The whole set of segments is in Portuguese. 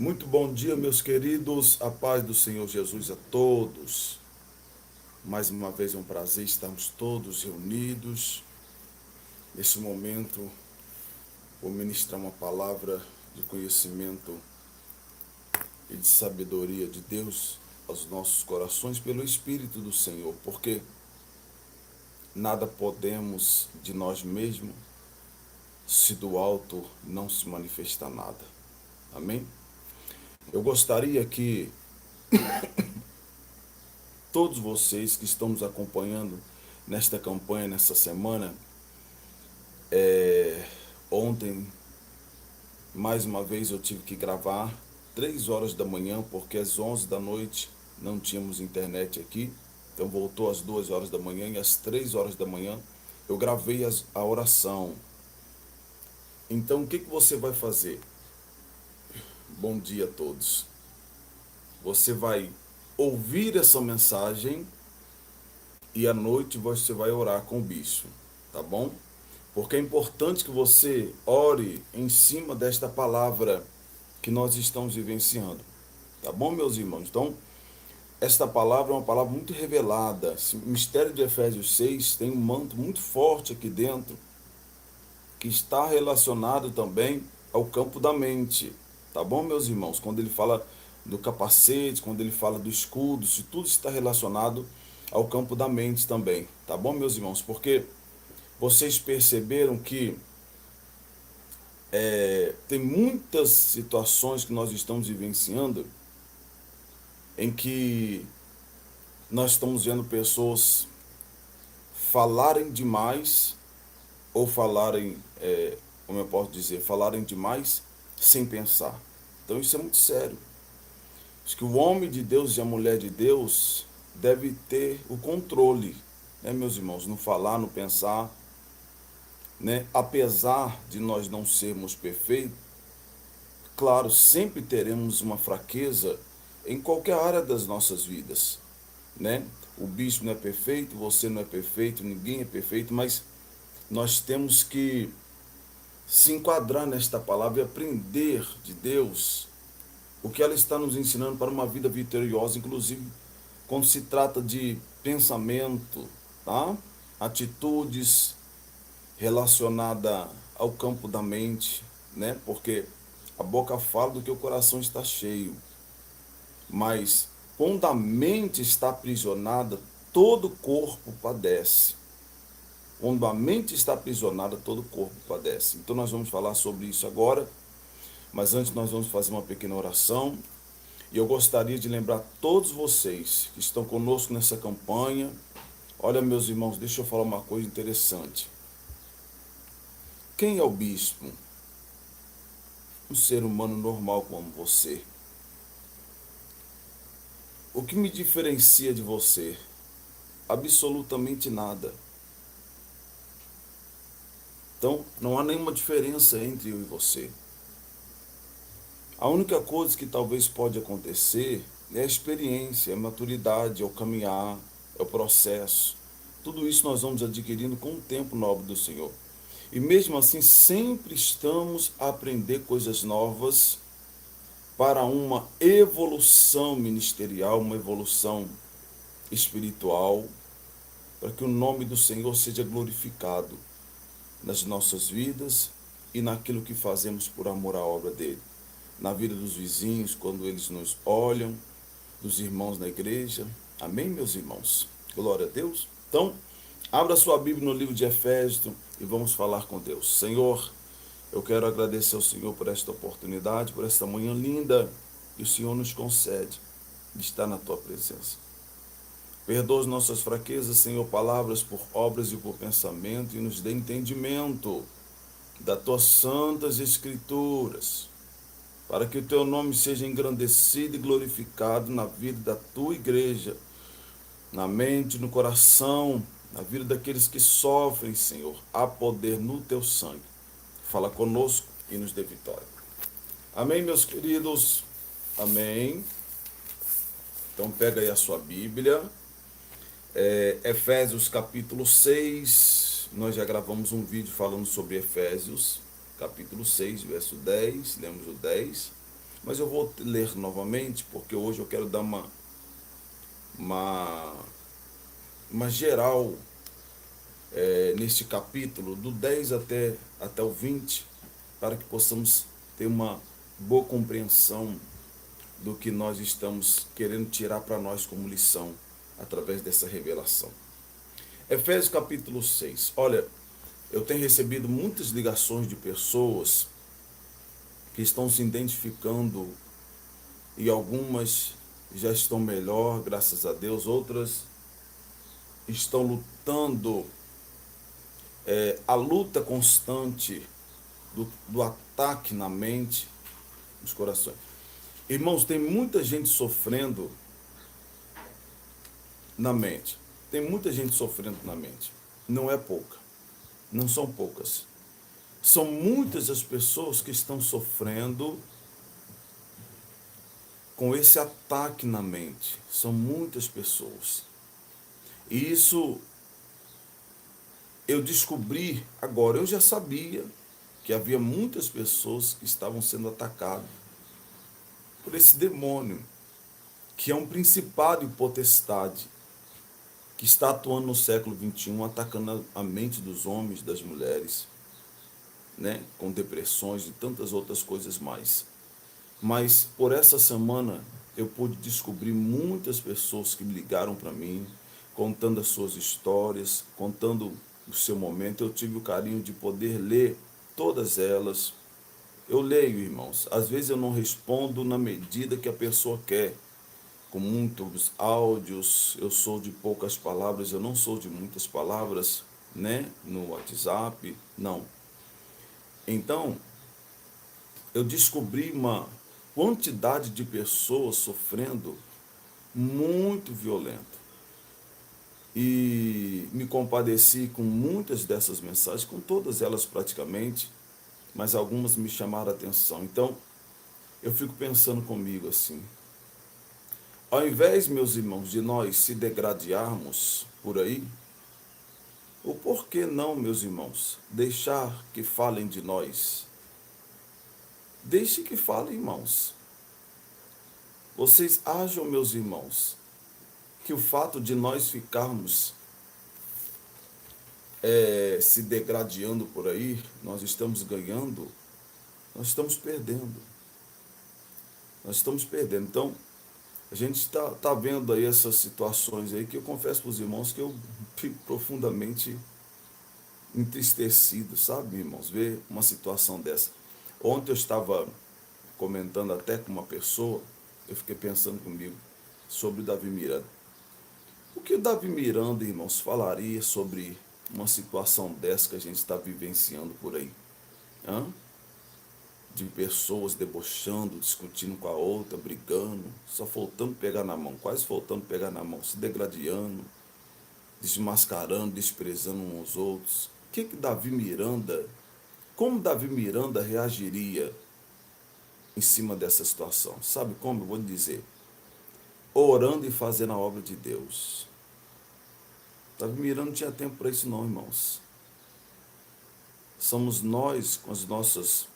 Muito bom dia, meus queridos. A paz do Senhor Jesus a todos. Mais uma vez é um prazer estarmos todos reunidos. Neste momento, vou ministrar uma palavra de conhecimento e de sabedoria de Deus aos nossos corações pelo Espírito do Senhor, porque nada podemos de nós mesmos se do alto não se manifestar nada. Amém? Eu gostaria que todos vocês que estão nos acompanhando nesta campanha, nessa semana, ontem, mais uma vez, eu tive que gravar 3 horas da manhã, porque às 11 da noite não tínhamos internet aqui. Então voltou às 2 horas da manhã e às 3 horas da manhã eu gravei a oração. Então o que você vai fazer? Bom dia a todos. Você vai ouvir essa mensagem e à noite você vai orar com o bispo, tá bom? Porque é importante que você ore em cima desta palavra que nós estamos vivenciando, tá bom, meus irmãos? Então, esta palavra é uma palavra muito revelada. Esse mistério de Efésios 6 tem um manto muito forte aqui dentro, que está relacionado também ao campo da mente, tá bom, meus irmãos? Quando ele fala do capacete, quando ele fala do escudo, se tudo está relacionado ao campo da mente também, tá bom, meus irmãos? Porque vocês perceberam que tem muitas situações que nós estamos vivenciando em que nós estamos vendo pessoas falarem demais ou falarem, como eu posso dizer, falarem demais sem pensar. Então isso é muito sério. Acho que o homem de Deus e a mulher de Deus deve ter o controle, né, meus irmãos, no falar, no pensar, né? Apesar de nós não sermos perfeitos, claro, sempre teremos uma fraqueza em qualquer área das nossas vidas, né? O bispo não é perfeito, você não é perfeito, ninguém é perfeito, mas nós temos que se enquadrar nesta palavra e aprender de Deus o que ela está nos ensinando para uma vida vitoriosa, inclusive quando se trata de pensamento, tá? Atitudes relacionadas ao campo da mente, né? Porque a boca fala do que o coração está cheio. Mas quando a mente está aprisionada, todo o corpo padece. Quando a mente está aprisionada, todo o corpo padece. Então nós vamos falar sobre isso agora, mas antes nós vamos fazer uma pequena oração. E eu gostaria de lembrar todos vocês que estão conosco nessa campanha. Olha, meus irmãos, deixa eu falar uma coisa interessante. Quem é o bispo? Um ser humano normal como você. O que me diferencia de você? Absolutamente nada. Então, não há nenhuma diferença entre eu e você. A única coisa que talvez pode acontecer é a experiência, a maturidade, é o caminhar, é o processo. Tudo isso nós vamos adquirindo com o tempo na obra do Senhor. E mesmo assim, sempre estamos a aprender coisas novas para uma evolução ministerial, uma evolução espiritual, para que o nome do Senhor seja glorificado nas nossas vidas e naquilo que fazemos por amor à obra dele. Na vida dos vizinhos, quando eles nos olham, dos irmãos na igreja. Amém, meus irmãos? Glória a Deus. Então, abra sua Bíblia no livro de Efésios e vamos falar com Deus. Senhor, eu quero agradecer ao Senhor por esta oportunidade, por esta manhã linda que o Senhor nos concede de estar na tua presença. Perdoa as nossas fraquezas, Senhor, palavras por obras e por pensamento, e nos dê entendimento das tuas santas escrituras, para que o teu nome seja engrandecido e glorificado na vida da tua igreja, na mente, no coração, na vida daqueles que sofrem, Senhor. Há poder no teu sangue. Fala conosco e nos dê vitória. Amém, meus queridos? Amém. Então pega aí a sua Bíblia. Efésios capítulo 6. Nós já gravamos um vídeo falando sobre Efésios, capítulo 6, verso 10. Lemos o 10. mas eu vou ler novamente, porque hoje eu quero dar uma, uma geral neste capítulo, do 10 até o 20, para que possamos ter uma boa compreensão do que nós estamos querendo tirar para nós como lição através dessa revelação. Efésios capítulo 6. Olha, eu tenho recebido muitas ligações de pessoas que estão se identificando e algumas já estão melhor, graças a Deus, outras estão lutando, a luta constante do ataque na mente, nos corações. Irmãos, tem muita gente sofrendo na mente. Tem muita gente sofrendo na mente. Não é pouca. Não são poucas. São muitas as pessoas que estão sofrendo com esse ataque na mente. São muitas pessoas. E isso eu descobri agora. Eu já sabia que havia muitas pessoas que estavam sendo atacadas por esse demônio, que é um principado e potestade, que está atuando no século XXI, atacando a mente dos homens, das mulheres, né, com depressões e tantas outras coisas mais. Mas por essa semana eu pude descobrir muitas pessoas que me ligaram para mim, contando as suas histórias, contando o seu momento. Eu tive o carinho de poder ler todas elas. Eu leio, irmãos. Às vezes eu não respondo na medida que a pessoa quer, com muitos áudios. Eu sou de poucas palavras, eu não sou de muitas palavras, né? No WhatsApp, não. Então, eu descobri uma quantidade de pessoas sofrendo muito violento. E me compadeci com muitas dessas mensagens, com todas elas praticamente, mas algumas me chamaram a atenção. Então, eu fico pensando comigo assim, ao invés, meus irmãos, de nós se degradarmos por aí, o porquê não, meus irmãos, deixar que falem de nós? Deixe que falem, irmãos. Vocês acham, meus irmãos, que o fato de nós ficarmos se degradando por aí, nós estamos ganhando? Nós estamos perdendo. Nós estamos perdendo. Então, a gente está vendo aí essas situações aí que eu confesso para os irmãos que eu fico profundamente entristecido, sabe, irmãos, ver uma situação dessa. Ontem eu estava comentando até com uma pessoa, eu fiquei pensando comigo sobre o Davi Miranda. O que o Davi Miranda, irmãos, falaria sobre uma situação dessa que a gente está vivenciando por aí? Hã? De pessoas debochando, discutindo com a outra, brigando, só faltando pegar na mão, quase faltando pegar na mão, se degradando, desmascarando, desprezando uns aos outros. O que Davi Miranda, como Davi Miranda reagiria em cima dessa situação? Sabe como? Eu vou lhe dizer. Orando e fazendo a obra de Deus. Davi Miranda não tinha tempo para isso não, irmãos. Somos nós, com as nossas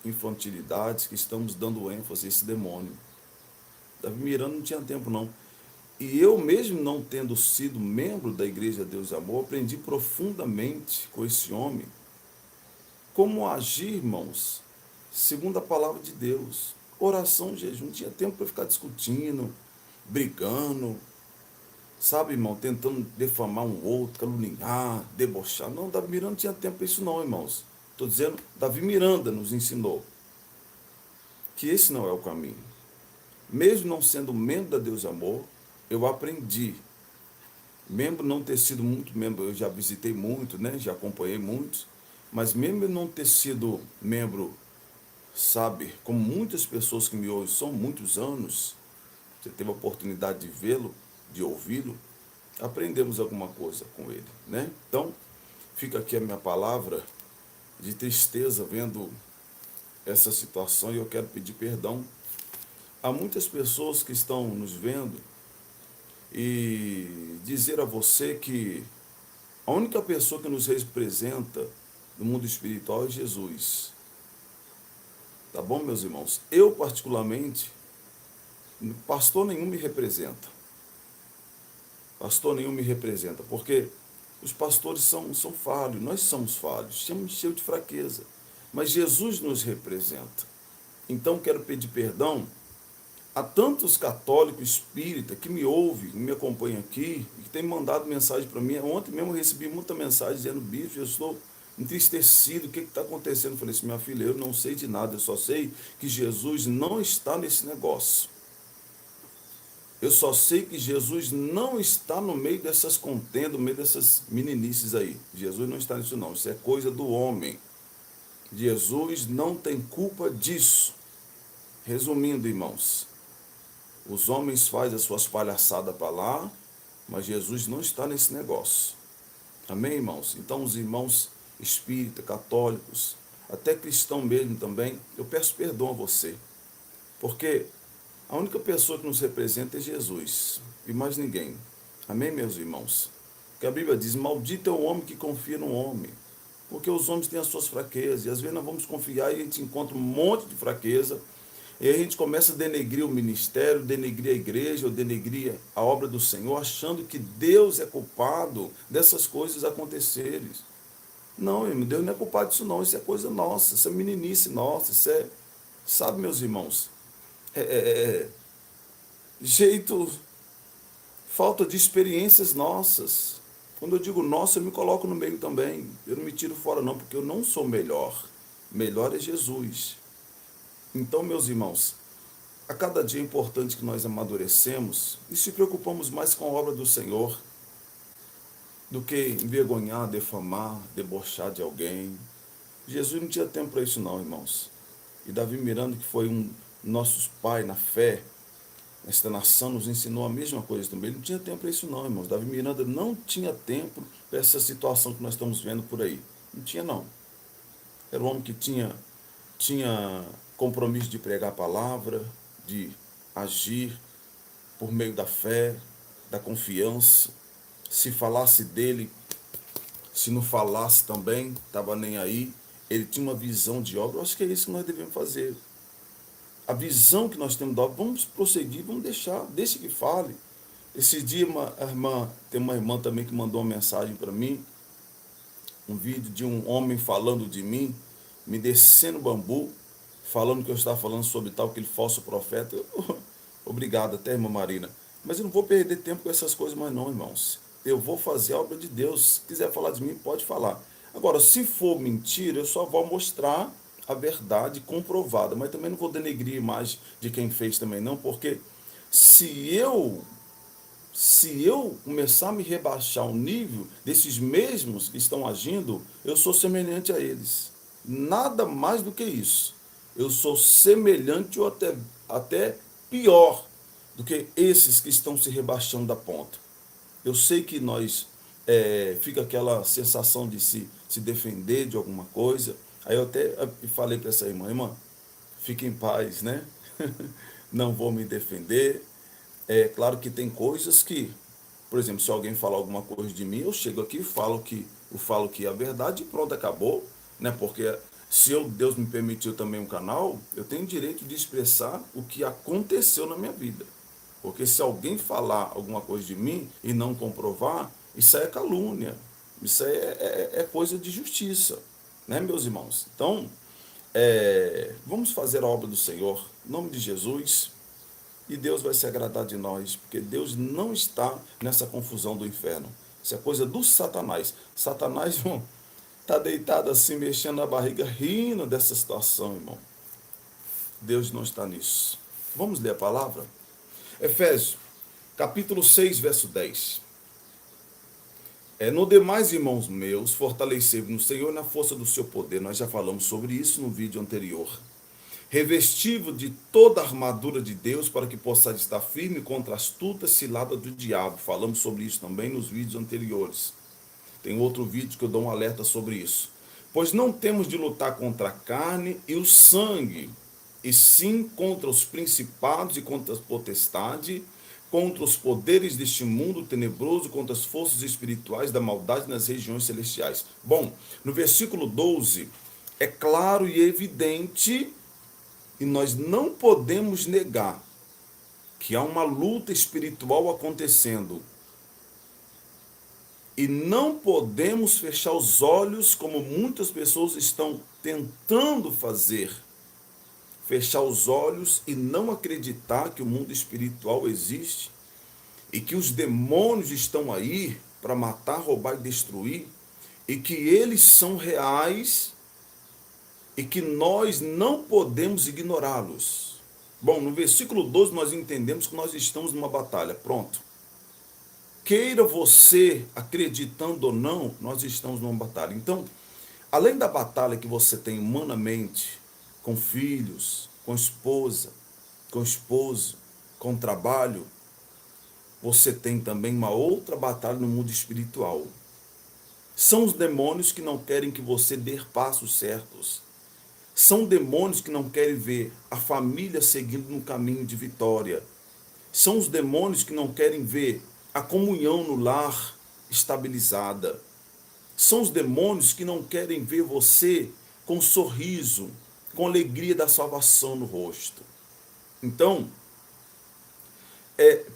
infantilidades, que estamos dando ênfase a esse demônio. Davi Miranda não tinha tempo não. E eu mesmo não tendo sido membro da Igreja Deus e Amor, aprendi profundamente com esse homem como agir, irmãos, segundo a palavra de Deus. Oração, jejum, não tinha tempo para ficar discutindo, brigando, sabe, irmão, tentando defamar um outro, caluniar, debochar. Não, Davi Miranda não tinha tempo para isso não, irmãos. Estou dizendo, Davi Miranda nos ensinou que esse não é o caminho. Mesmo não sendo membro da Deus e Amor, eu aprendi. Membro não ter sido muito membro, eu já visitei muito, né? Já acompanhei muitos, mas mesmo não ter sido membro, sabe, como muitas pessoas que me ouvem, são muitos anos, você teve a oportunidade de vê-lo, de ouvi-lo, aprendemos alguma coisa com ele, né? Então, fica aqui a minha palavra de tristeza vendo essa situação e eu quero pedir perdão a muitas pessoas que estão nos vendo e dizer a você que a única pessoa que nos representa no mundo espiritual é Jesus. Tá bom, meus irmãos? Eu, particularmente, pastor nenhum me representa. Pastor nenhum me representa, porque os pastores são falhos, nós somos falhos, estamos cheios de fraqueza. Mas Jesus nos representa. Então, quero pedir perdão a tantos católicos espíritas que me ouvem, que me acompanham aqui, e que têm mandado mensagem para mim. Ontem mesmo eu recebi muita mensagem dizendo: bicho, eu estou entristecido, o que está acontecendo? Eu falei assim: minha filha, eu não sei de nada, eu só sei que Jesus não está nesse negócio. Eu só sei que Jesus não está no meio dessas contendas, no meio dessas meninices aí. Jesus não está nisso não, isso é coisa do homem. Jesus não tem culpa disso. Resumindo, irmãos, os homens fazem as suas palhaçadas para lá, mas Jesus não está nesse negócio. Amém, irmãos? Então, os irmãos espíritas, católicos, até cristão mesmo também, eu peço perdão a você. Porque a única pessoa que nos representa é Jesus, e mais ninguém. Amém, meus irmãos? Porque a Bíblia diz: maldito é o homem que confia no homem. Porque os homens têm as suas fraquezas, e às vezes nós vamos confiar e a gente encontra um monte de fraqueza, e aí a gente começa a denegrir o ministério, denegrir a igreja, ou denegrir a obra do Senhor, achando que Deus é culpado dessas coisas acontecerem. Não, irmão, Deus não é culpado disso não, isso é coisa nossa, isso é meninice nossa, isso é, sabe, meus irmãos, jeito, falta de experiências nossas. Quando eu digo nossa, eu me coloco no meio também, eu não me tiro fora não, porque eu não sou melhor, melhor é Jesus. Então, meus irmãos, a cada dia é importante que nós amadurecemos e se preocupamos mais com a obra do Senhor do que envergonhar, defamar, debochar de alguém. Jesus não tinha tempo para isso não, irmãos. E Davi Miranda, que foi um nossos pais na fé, esta nação nos ensinou a mesma coisa também. Ele não tinha tempo para isso não, irmãos. Davi Miranda não tinha tempo para essa situação que nós estamos vendo por aí. Não tinha não. Era um homem que tinha compromisso de pregar a palavra, de agir por meio da fé, da confiança. Se falasse dele, se não falasse também, estava nem aí. Ele tinha uma visão de obra. Eu acho que é isso que nós devemos fazer. A visão que nós temos da obra, vamos prosseguir, vamos deixa que fale. Esse dia, tem uma irmã também que mandou uma mensagem para mim, um vídeo de um homem falando de mim, me descendo bambu, falando que eu estava falando sobre tal, aquele falso profeta. Obrigado até, irmã Marina. Mas eu não vou perder tempo com essas coisas mais não, irmãos. Eu vou fazer a obra de Deus. Se quiser falar de mim, pode falar. Agora, se for mentira, eu só vou mostrar a verdade comprovada. Mas também não vou denegrir a imagem de quem fez também não, porque se eu começar a me rebaixar ao nível desses mesmos que estão agindo, eu sou semelhante a eles. Nada mais do que isso. Eu sou semelhante ou até pior do que esses que estão se rebaixando da ponta. Eu sei que nós fica aquela sensação de se defender de alguma coisa. Aí eu até falei para essa irmã, fique em paz, né? Não vou me defender. É claro que tem coisas que, por exemplo, se alguém falar alguma coisa de mim, eu chego aqui e falo que é a verdade e pronto, acabou, né? Porque se Deus me permitiu também um canal, eu tenho direito de expressar o que aconteceu na minha vida. Porque se alguém falar alguma coisa de mim e não comprovar, isso aí é calúnia, isso aí é coisa de justiça, né, meus irmãos? Então, vamos fazer a obra do Senhor, em nome de Jesus. E Deus vai se agradar de nós, porque Deus não está nessa confusão do inferno. Isso é coisa do Satanás. Satanás está deitado assim, mexendo na barriga, rindo dessa situação, irmão. Deus não está nisso. Vamos ler a palavra? Efésios, capítulo 6, verso 10. No demais, irmãos meus, fortalecei-vos no Senhor e na força do seu poder. Nós já falamos sobre isso no vídeo anterior. Revestivo de toda a armadura de Deus para que possais estar firme contra a astuta cilada do diabo. Falamos sobre isso também nos vídeos anteriores. Tem outro vídeo que eu dou um alerta sobre isso. Pois não temos de lutar contra a carne e o sangue, e sim contra os principados e contra as potestades, contra os poderes deste mundo tenebroso, contra as forças espirituais da maldade nas regiões celestiais. Bom, no versículo 12, é claro e evidente E nós não podemos negar que há uma luta espiritual acontecendo. E não podemos fechar os olhos como muitas pessoas estão tentando fazer. Fechar os olhos e não acreditar que o mundo espiritual existe e que os demônios estão aí para matar, roubar e destruir e que eles são reais e que nós não podemos ignorá-los. Bom, no versículo 12 nós entendemos que nós estamos numa batalha. Pronto. Queira você acreditando ou não, nós estamos numa batalha. Então, além da batalha que você tem humanamente, com filhos, com esposa, com esposo, com trabalho, você tem também uma outra batalha no mundo espiritual. São os demônios que não querem que você dê passos certos. São demônios que não querem ver a família seguindo no caminho de vitória. São os demônios que não querem ver a comunhão no lar estabilizada. São os demônios que não querem ver você com um sorriso, com alegria da salvação no rosto. Então,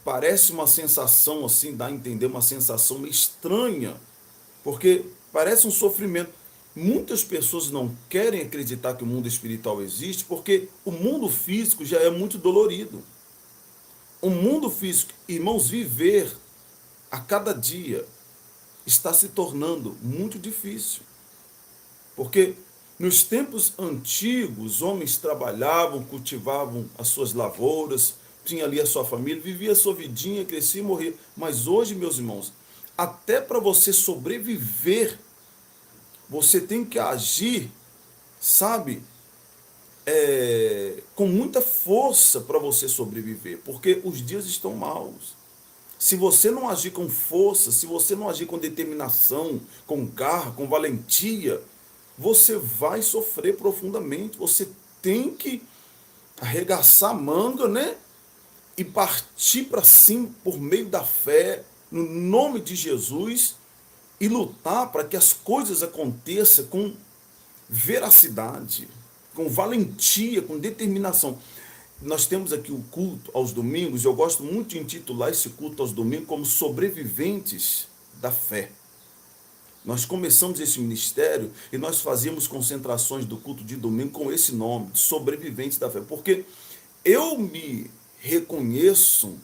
parece uma sensação assim, dá a entender uma sensação meio estranha, porque parece um sofrimento. Muitas pessoas não querem acreditar que o mundo espiritual existe porque o mundo físico já é muito dolorido. O mundo físico, irmãos, viver a cada dia está se tornando muito difícil. Porque nos tempos antigos, homens trabalhavam, cultivavam as suas lavouras, tinha ali a sua família, vivia a sua vidinha, crescia e morria. Mas hoje, meus irmãos, até para você sobreviver, você tem que agir, sabe, com muita força para você sobreviver, porque os dias estão maus. Se você não agir com força, se você não agir com determinação, com garra, com valentia, você vai sofrer profundamente. Você tem que arregaçar a manga, né? E partir para cima por meio da fé, no nome de Jesus, e lutar para que as coisas aconteçam com veracidade, com valentia, com determinação. Nós temos aqui o culto aos domingos, eu gosto muito de intitular esse culto aos domingos como sobreviventes da fé. Nós começamos esse ministério e nós fazíamos concentrações do culto de domingo com esse nome, sobreviventes da fé, porque eu me reconheço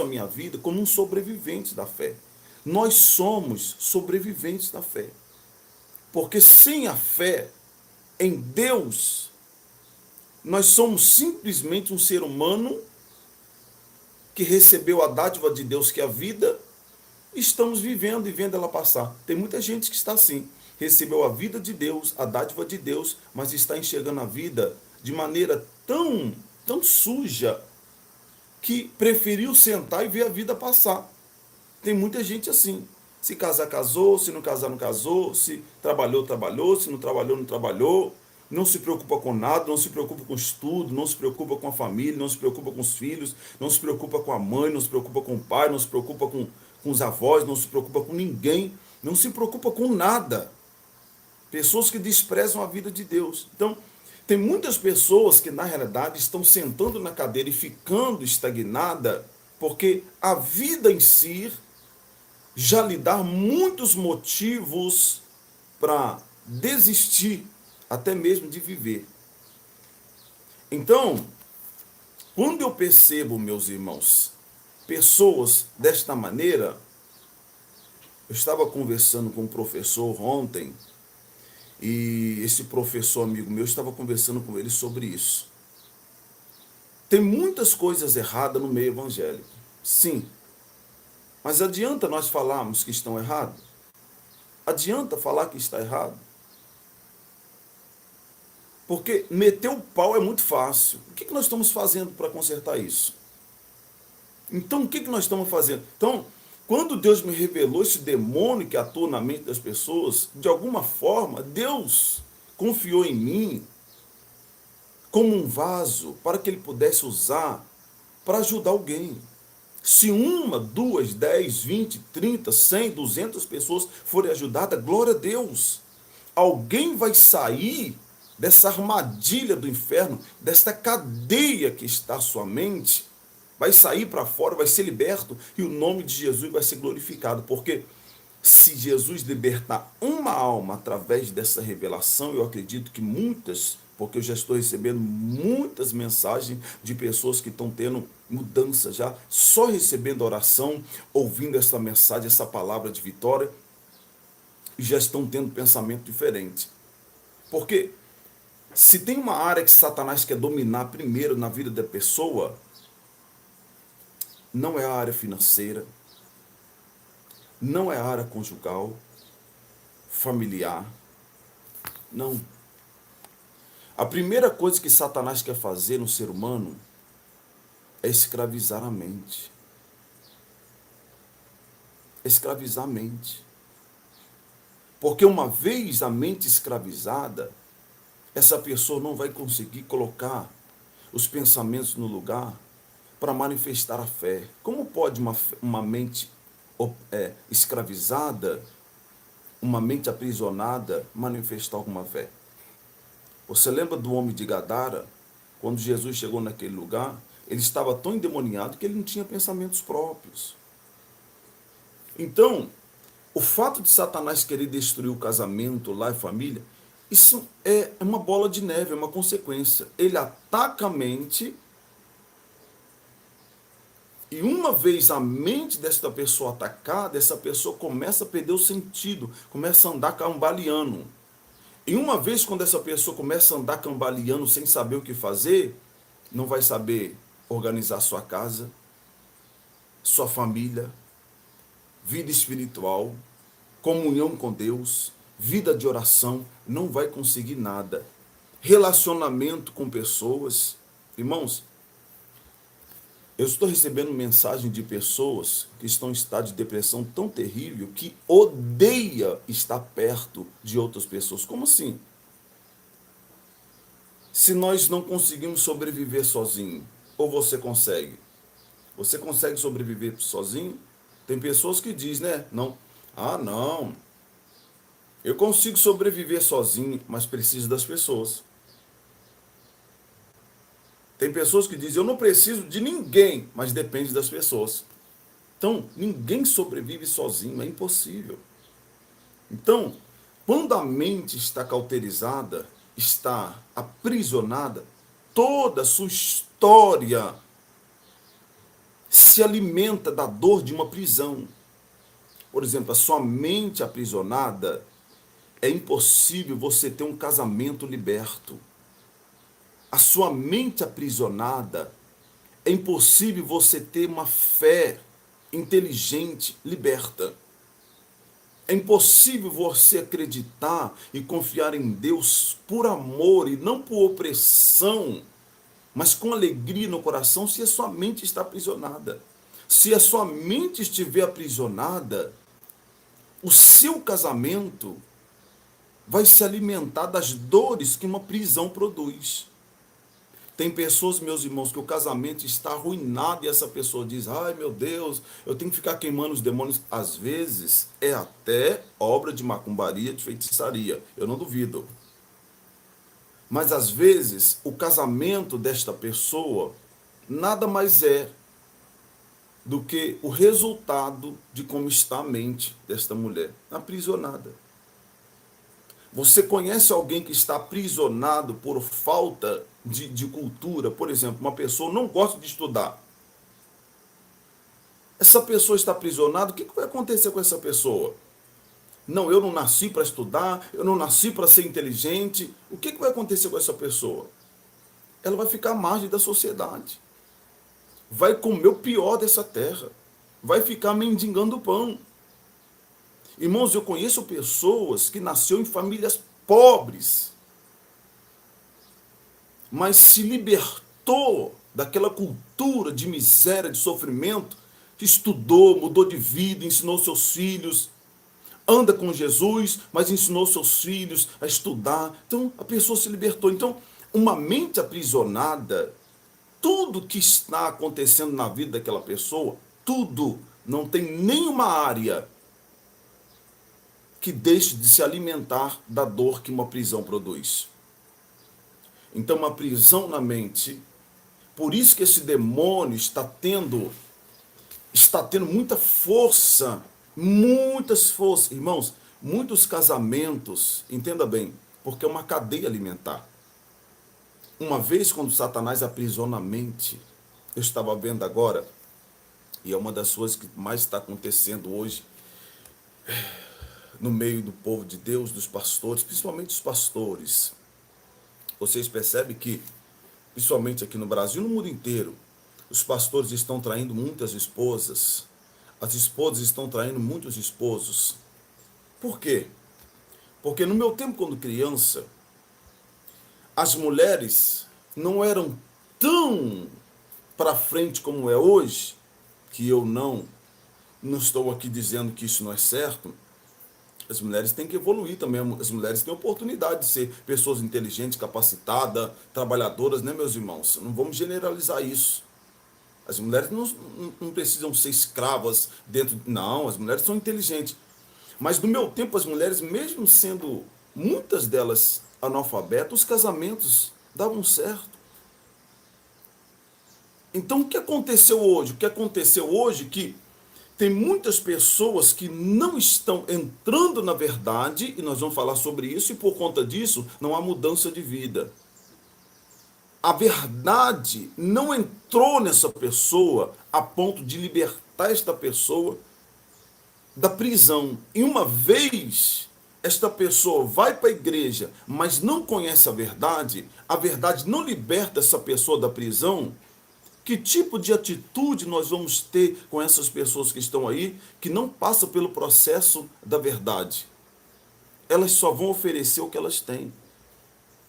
a minha vida como um sobrevivente da fé. Nós somos sobreviventes da fé, porque sem a fé em Deus, nós somos simplesmente um ser humano que recebeu a dádiva de Deus, que é a vida, e estamos vivendo e vendo ela passar. Tem muita gente que está assim, recebeu a vida de Deus, a dádiva de Deus, mas está enxergando a vida de maneira tão suja, que preferiu sentar e ver a vida passar. Tem muita gente assim. Se casar, casou, se não casar, não casou, se trabalhou, trabalhou, se não trabalhou, não trabalhou, não se preocupa com nada, não se preocupa com estudo, não se preocupa com a família, não se preocupa com os filhos, não se preocupa com a mãe, não se preocupa com o pai, não se preocupa com os avós, não se preocupa com ninguém, não se preocupa com nada. Pessoas que desprezam a vida de Deus. Então, tem muitas pessoas que, na realidade, estão sentando na cadeira e ficando estagnada, porque a vida em si já lhe dá muitos motivos para desistir, até mesmo de viver. Então, quando eu percebo, meus irmãos, pessoas desta maneira, eu estava conversando com um professor ontem, e esse professor amigo meu, estava conversando com ele sobre isso. Tem muitas coisas erradas no meio evangélico, sim. Mas adianta nós falarmos que estão errados? Adianta falar que está errado? Porque meter o pau é muito fácil. O que nós estamos fazendo para consertar isso? Então, o que nós estamos fazendo? Então, quando Deus me revelou esse demônio que atua na mente das pessoas, de alguma forma, Deus confiou em mim como um vaso para que Ele pudesse usar para ajudar alguém. Se 1, 2, 10, 20, 30, 100, 200 pessoas forem ajudadas, glória a Deus. Alguém vai sair dessa armadilha do inferno, desta cadeia que está a sua mente, vai sair para fora, vai ser liberto e o nome de Jesus vai ser glorificado. Porque se Jesus libertar uma alma através dessa revelação, eu acredito que muitas, porque eu já estou recebendo muitas mensagens de pessoas que estão tendo mudança já, só recebendo oração, ouvindo essa mensagem, essa palavra de vitória, e já estão tendo pensamento diferente. Porque se tem uma área que Satanás quer dominar primeiro na vida da pessoa, não é a área financeira, não é a área conjugal, familiar, não. A primeira coisa que Satanás quer fazer no ser humano é escravizar a mente. Escravizar a mente. Porque uma vez a mente escravizada, essa pessoa não vai conseguir colocar os pensamentos no lugar para manifestar a fé. Como pode uma mente escravizada, uma mente aprisionada, manifestar alguma fé? Você lembra do homem de Gadara? Quando Jesus chegou naquele lugar, ele estava tão endemoniado que ele não tinha pensamentos próprios. Então, o fato de Satanás querer destruir o casamento, lar e família, isso é uma bola de neve, é uma consequência. Ele ataca a mente, e uma vez a mente desta pessoa atacada, essa pessoa começa a perder o sentido, começa a andar cambaleando. E uma vez quando essa pessoa começa a andar cambaleando sem saber o que fazer, não vai saber organizar sua casa, sua família, vida espiritual, comunhão com Deus, vida de oração, não vai conseguir nada. Relacionamento com pessoas. Irmãos, eu estou recebendo mensagem de pessoas que estão em estado de depressão tão terrível que odeia estar perto de outras pessoas. Como assim? Se nós não conseguimos sobreviver sozinho, ou você consegue? Você consegue sobreviver sozinho? Tem pessoas que dizem, né? Não. Ah, não. Eu consigo sobreviver sozinho, mas preciso das pessoas. Tem pessoas que dizem, eu não preciso de ninguém, mas depende das pessoas. Então, ninguém sobrevive sozinho, é impossível. Então, quando a mente está cauterizada, está aprisionada, toda a sua história se alimenta da dor de uma prisão. Por exemplo, a sua mente aprisionada, é impossível você ter um casamento liberto. A sua mente aprisionada, é impossível você ter uma fé inteligente, liberta. É impossível você acreditar e confiar em Deus por amor e não por opressão, mas com alegria no coração, se a sua mente está aprisionada. Se a sua mente estiver aprisionada, o seu casamento vai se alimentar das dores que uma prisão produz. Tem pessoas, meus irmãos, que o casamento está arruinado e essa pessoa diz, ai meu Deus, eu tenho que ficar queimando os demônios. Às vezes é até obra de macumbaria, de feitiçaria, eu não duvido. Mas às vezes o casamento desta pessoa nada mais é do que o resultado de como está a mente desta mulher, aprisionada. Você conhece alguém que está aprisionado por falta de cultura? Por exemplo, uma pessoa não gosta de estudar. Essa pessoa está aprisionada, o que vai acontecer com essa pessoa? Não, eu não nasci para estudar, eu não nasci para ser inteligente. O que vai acontecer com essa pessoa? Ela vai ficar à margem da sociedade. Vai comer o pior dessa terra. Vai ficar mendigando pão. Irmãos, eu conheço pessoas que nasceram em famílias pobres, mas se libertou daquela cultura de miséria, de sofrimento, que estudou, mudou de vida, ensinou seus filhos, anda com Jesus, mas ensinou seus filhos a estudar. Então, a pessoa se libertou. Então, uma mente aprisionada, tudo que está acontecendo na vida daquela pessoa, tudo, não tem nenhuma área que deixe de se alimentar da dor que uma prisão produz. Então, uma prisão na mente. Por isso que esse demônio está tendo muita força, muitas forças. Irmãos, muitos casamentos, entenda bem, porque é uma cadeia alimentar. Uma vez, quando Satanás aprisiona a mente, eu estava vendo agora, e é uma das coisas que mais está acontecendo hoje, no meio do povo de Deus, dos pastores, principalmente os pastores. Vocês percebem que, principalmente aqui no Brasil, no mundo inteiro, os pastores estão traindo muitas esposas, as esposas estão traindo muitos esposos. Por quê? Porque no meu tempo, quando criança, as mulheres não eram tão para frente como é hoje, que eu não estou aqui dizendo que isso não é certo. As mulheres têm que evoluir também, as mulheres têm oportunidade de ser pessoas inteligentes, capacitadas, trabalhadoras, né, meus irmãos? Não vamos generalizar isso. As mulheres não precisam ser escravas dentro. Não, as mulheres são inteligentes. Mas no meu tempo, as mulheres, mesmo sendo muitas delas analfabetas, os casamentos davam certo. Então, o que aconteceu hoje? O que aconteceu hoje é que tem muitas pessoas que não estão entrando na verdade, e nós vamos falar sobre isso, e por conta disso, não há mudança de vida. A verdade não entrou nessa pessoa a ponto de libertar esta pessoa da prisão. E uma vez esta pessoa vai para a igreja, mas não conhece a verdade não liberta essa pessoa da prisão. Que tipo de atitude nós vamos ter com essas pessoas que estão aí, que não passam pelo processo da verdade? Elas só vão oferecer o que elas têm.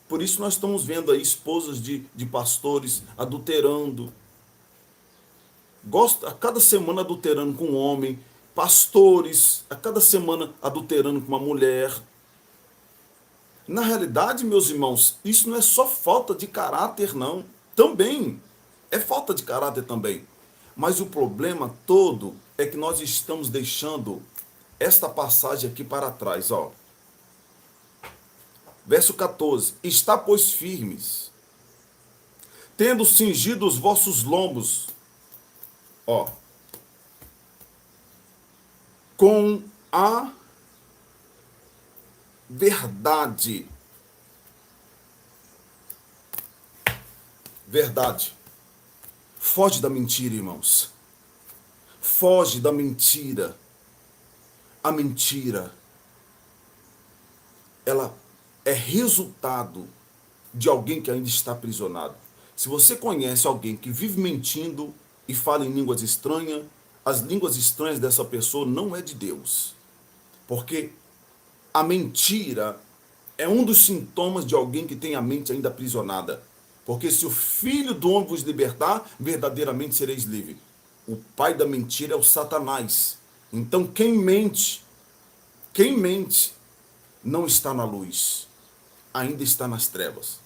Por isso nós estamos vendo aí esposas de pastores adulterando. A cada semana adulterando com um homem. Pastores, a cada semana adulterando com uma mulher. Na realidade, meus irmãos, isso não é só falta de caráter, não. Também é falta de caráter também. Mas o problema todo é que nós estamos deixando esta passagem aqui para trás, ó. Verso 14. Está, pois, firmes, tendo cingido os vossos lombos, ó, com a verdade. Verdade. Foge da mentira, irmãos. Foge da mentira. A mentira, ela é resultado de alguém que ainda está aprisionado. Se você conhece alguém que vive mentindo e fala em línguas estranhas, as línguas estranhas dessa pessoa não é de Deus. Porque a mentira é um dos sintomas de alguém que tem a mente ainda aprisionada. Porque se o Filho do Homem vos libertar, verdadeiramente sereis livres. O pai da mentira é o Satanás. Então quem mente não está na luz, ainda está nas trevas.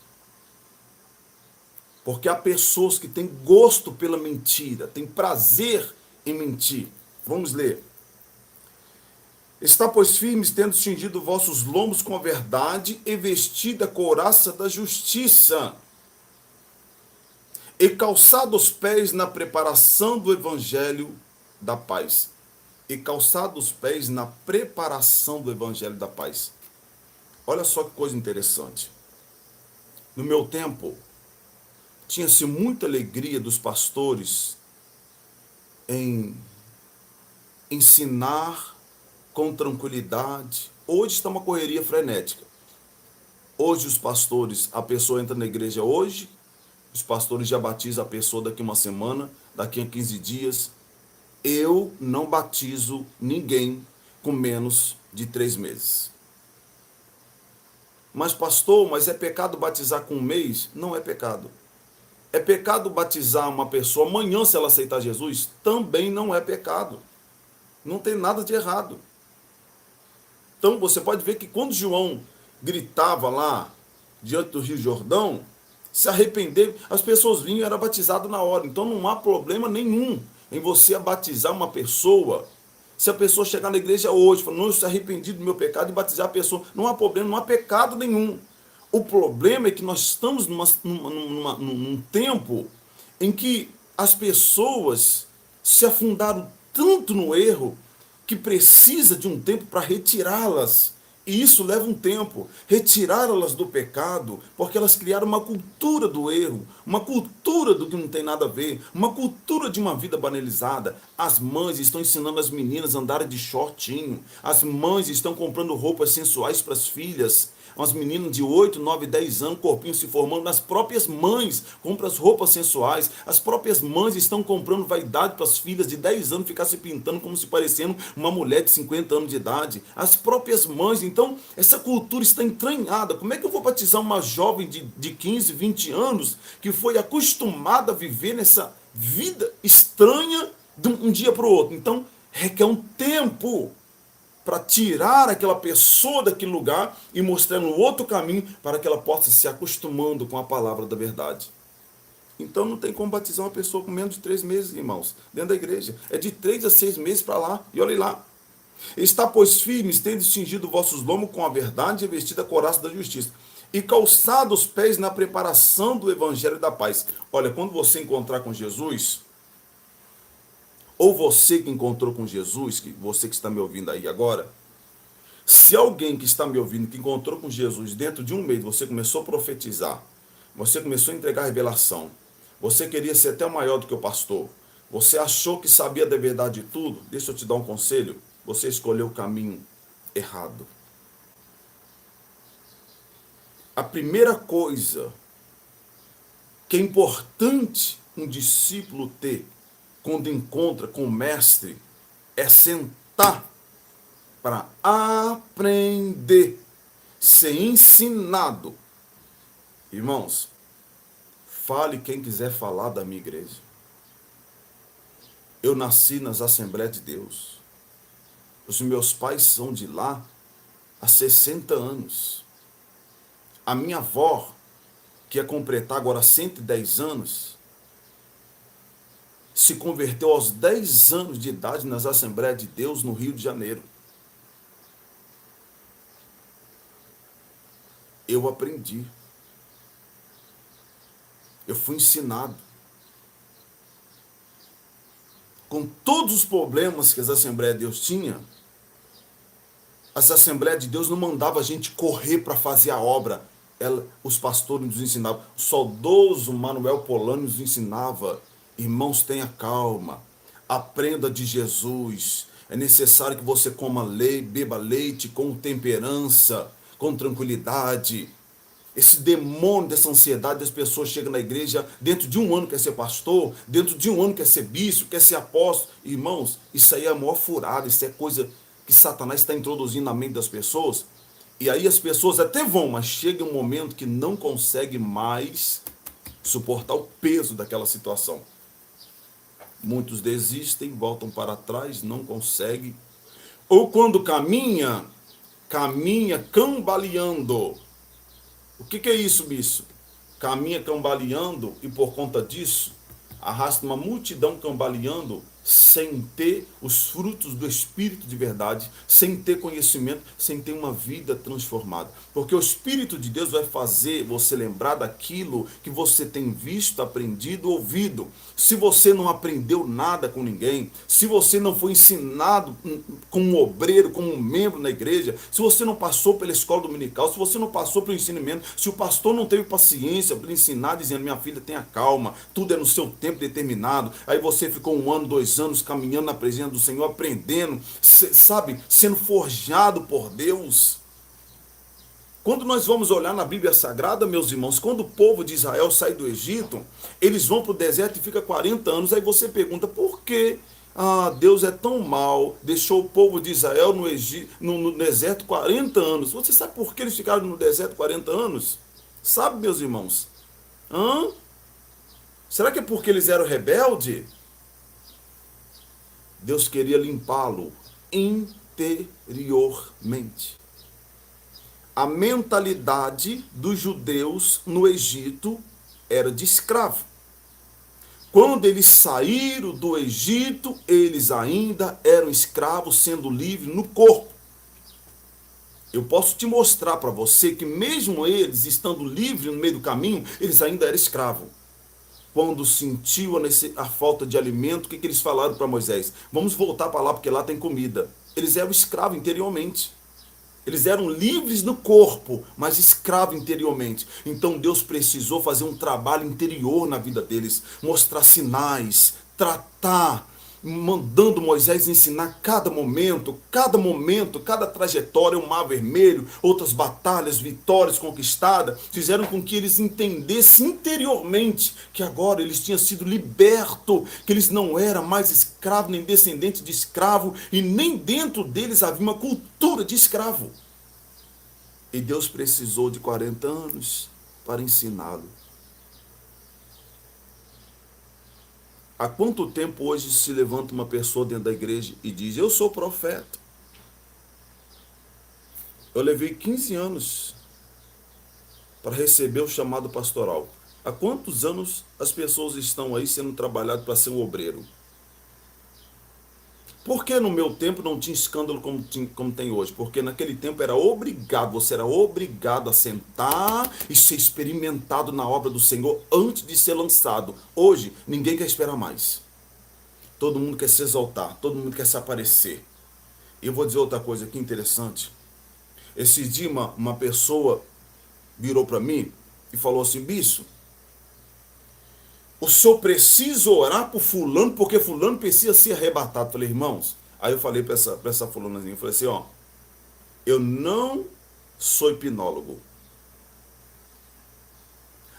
Porque há pessoas que têm gosto pela mentira, têm prazer em mentir. Vamos ler. Está, pois, firmes, tendo cingido vossos lombos com a verdade e vestida a couraça da justiça, e calçado os pés na preparação do evangelho da paz. E calçado os pés na preparação do evangelho da paz. Olha só que coisa interessante. No meu tempo, tinha-se muita alegria dos pastores em ensinar com tranquilidade. Hoje está uma correria frenética. Hoje os pastores, a pessoa entra na igreja hoje, os pastores já batizam a pessoa daqui uma semana, daqui a 15 dias. Eu não batizo ninguém com menos de 3 meses. Mas pastor, mas é pecado batizar com 1 mês? Não é pecado. É pecado batizar uma pessoa amanhã se ela aceitar Jesus? Também não é pecado. Não tem nada de errado. Então você pode ver que quando João gritava lá diante do Rio Jordão, se arrepender, as pessoas vinham e era batizado na hora. Então não há problema nenhum em você batizar uma pessoa. Se a pessoa chegar na igreja hoje e falar, não, eu estou arrependido do meu pecado, e batizar a pessoa, não há problema, não há pecado nenhum. O problema é que nós estamos num tempo em que as pessoas se afundaram tanto no erro que precisa de um tempo para retirá-las. E isso leva um tempo, retirá-las do pecado, porque elas criaram uma cultura do erro, uma cultura do que não tem nada a ver, uma cultura de uma vida banalizada. As mães estão ensinando as meninas a andarem de shortinho, as mães estão comprando roupas sensuais para as filhas, umas meninas de 8, 9, 10 anos, corpinho se formando, as próprias mães compram as roupas sensuais, as próprias mães estão comprando vaidade para as filhas de 10 anos ficar se pintando como se parecendo uma mulher de 50 anos de idade, as próprias mães. Então essa cultura está entranhada. Como é que eu vou batizar uma jovem de 15, 20 anos que foi acostumada a viver nessa vida estranha de um dia para o outro? Então requer um tempo para tirar aquela pessoa daquele lugar e mostrar um outro caminho para que ela possa se acostumando com a palavra da verdade. Então não tem como batizar uma pessoa com menos de 3 meses, irmãos, dentro da igreja. É de 3 a 6 meses para lá, e olhe lá. Está, pois, firmes, tendo cingido vossos lomos com a verdade e vestido a couraça da justiça, e calçado os pés na preparação do evangelho da paz. Olha, quando você encontrar com Jesus, ou você que encontrou com Jesus, você que está me ouvindo aí agora, se alguém que está me ouvindo que encontrou com Jesus dentro de um mês, você começou a profetizar, você começou a entregar revelação, você queria ser até maior do que o pastor, você achou que sabia da verdade de tudo, deixa eu te dar um conselho, você escolheu o caminho errado. A primeira coisa que é importante um discípulo ter quando encontra com o mestre é sentar para aprender, ser ensinado. Irmãos, fale quem quiser falar da minha igreja. Eu nasci nas Assembleias de Deus. Os meus pais são de lá há 60 anos. A minha avó, que ia completar agora 110 anos, se converteu aos 10 anos de idade nas Assembleias de Deus no Rio de Janeiro. Eu aprendi. Eu fui ensinado. Com todos os problemas que as Assembleias de Deus tinham, as Assembleias de Deus não mandavam a gente correr para fazer a obra. Os pastores nos ensinavam. O saudoso Manuel Polânio nos ensinava: irmãos, tenha calma, aprenda de Jesus. É necessário que você coma leite, beba leite com temperança, com tranquilidade. Esse demônio dessa ansiedade das pessoas chegam na igreja, dentro de um ano quer ser pastor, dentro de um ano quer ser bispo, quer ser apóstolo. Irmãos, isso aí é a maior furada, isso é coisa que Satanás está introduzindo na mente das pessoas. E aí as pessoas até vão, mas chega um momento que não consegue mais suportar o peso daquela situação. Muitos desistem, voltam para trás, não conseguem. Ou quando caminha cambaleando. O que é isso, bicho? Caminha cambaleando e por conta disso arrasta uma multidão cambaleando sem ter os frutos do Espírito de verdade, sem ter conhecimento, sem ter uma vida transformada. Porque o Espírito de Deus vai fazer você lembrar daquilo que você tem visto, aprendido, ouvido. Se você não aprendeu nada com ninguém, se você não foi ensinado como um obreiro, como um membro na igreja, se você não passou pela escola dominical, se você não passou pelo ensinamento, se o pastor não teve paciência para ensinar, dizendo: minha filha, tenha calma, tudo é no seu tempo determinado. Aí você ficou 1 ano, 2 anos caminhando na presença do Senhor, aprendendo, sabe, sendo forjado por Deus. Quando nós vamos olhar na Bíblia Sagrada, meus irmãos, quando o povo de Israel sai do Egito, eles vão para o deserto e fica 40 anos. Aí você pergunta: por que Deus é tão mal, deixou o povo de Israel no deserto 40 anos? Você sabe por que eles ficaram no deserto 40 anos? Sabe, meus irmãos? Será que é porque eles eram rebeldes? Deus queria limpá-lo interiormente. A mentalidade dos judeus no Egito era de escravo. Quando eles saíram do Egito, eles ainda eram escravos, sendo livres no corpo. Eu posso te mostrar para você que mesmo eles estando livres no meio do caminho, eles ainda eram escravos. Quando sentiu a falta de alimento, o que eles falaram para Moisés? Vamos voltar para lá porque lá tem comida. Eles eram escravos interiormente. Eles eram livres no corpo, mas escravos interiormente. Então Deus precisou fazer um trabalho interior na vida deles, mostrar sinais, tratar, mandando Moisés ensinar cada trajetória, um mar vermelho, outras batalhas, vitórias conquistadas, fizeram com que eles entendessem interiormente que agora eles tinham sido libertos, que eles não eram mais escravos, nem descendentes de escravo, e nem dentro deles havia uma cultura de escravo. E Deus precisou de 40 anos para ensiná-lo. Há quanto tempo hoje se levanta uma pessoa dentro da igreja e diz: eu sou profeta? Eu levei 15 anos para receber o chamado pastoral. Há quantos anos as pessoas estão aí sendo trabalhadas para ser um obreiro? Por que no meu tempo não tinha escândalo como tem hoje? Porque naquele tempo você era obrigado a sentar e ser experimentado na obra do Senhor antes de ser lançado. Hoje, ninguém quer esperar mais. Todo mundo quer se exaltar, todo mundo quer se aparecer. E eu vou dizer outra coisa aqui interessante. Esse dia uma pessoa virou para mim e falou assim: bicho, o senhor precisa orar por fulano, porque fulano precisa ser arrebatado. Eu falei: irmãos, aí eu falei para essa fulanazinha, eu falei assim: ó, eu não sou hipnólogo.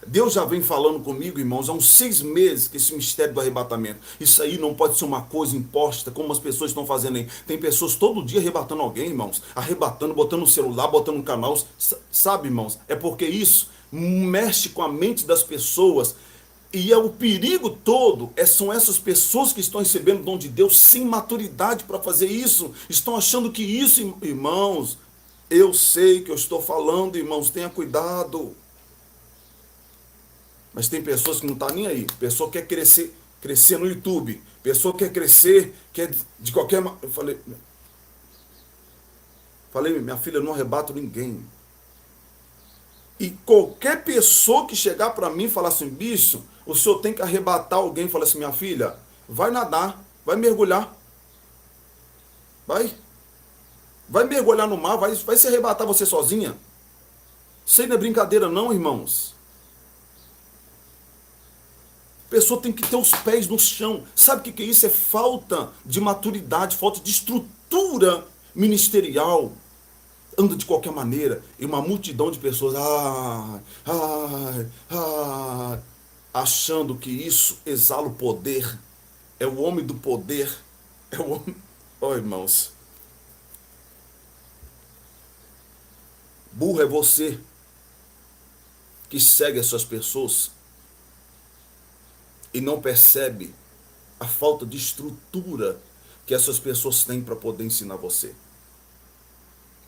Deus já vem falando comigo, irmãos, há uns 6 meses que esse mistério do arrebatamento, isso aí não pode ser uma coisa imposta, como as pessoas estão fazendo aí. Tem pessoas todo dia arrebatando alguém, irmãos, arrebatando, botando no celular, botando no canal, sabe, irmãos? É porque isso mexe com a mente das pessoas. E é o perigo todo, são essas pessoas que estão recebendo o dom de Deus sem maturidade para fazer isso. Estão achando que isso, irmãos, eu sei que eu estou falando, irmãos, tenha cuidado. Mas tem pessoas que não estão nem aí. Pessoa quer crescer no YouTube. Pessoa quer crescer, quer de qualquer... Eu falei, minha filha, eu não arrebato ninguém. E qualquer pessoa que chegar para mim e falar assim: bicho, o senhor tem que arrebatar alguém, fala assim: minha filha, vai nadar, vai mergulhar. Vai mergulhar no mar, vai se arrebatar você sozinha. Isso aí não é brincadeira não, irmãos. A pessoa tem que ter os pés no chão. Sabe o que é isso? É falta de maturidade, falta de estrutura ministerial. Anda de qualquer maneira, e uma multidão de pessoas achando que isso exala o poder. É o homem do poder. É o homem... Oh, irmãos. Burro é você que segue essas pessoas e não percebe a falta de estrutura que essas pessoas têm para poder ensinar você.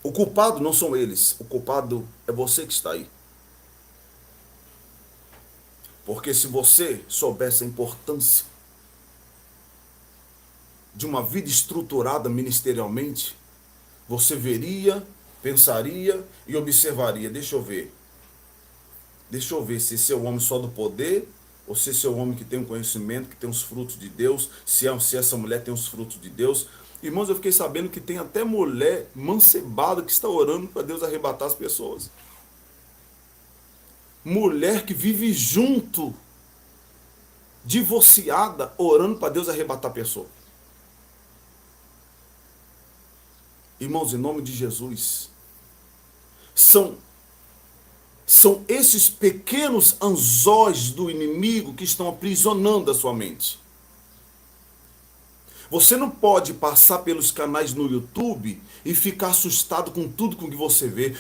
O culpado não são eles, o culpado é você que está aí. Porque se você soubesse a importância de uma vida estruturada ministerialmente, você veria, pensaria e observaria: deixa eu ver se esse é o homem só do poder, ou se esse é o homem que tem um conhecimento, que tem os frutos de Deus, se essa mulher tem os frutos de Deus. Irmãos, eu fiquei sabendo que tem até mulher mancebada que está orando para Deus arrebatar as pessoas. Mulher que vive junto, divorciada, orando para Deus arrebatar a pessoa. Irmãos, em nome de Jesus, são esses pequenos anzóis do inimigo que estão aprisionando a sua mente. Você não pode passar pelos canais no YouTube e ficar assustado com tudo com que você vê.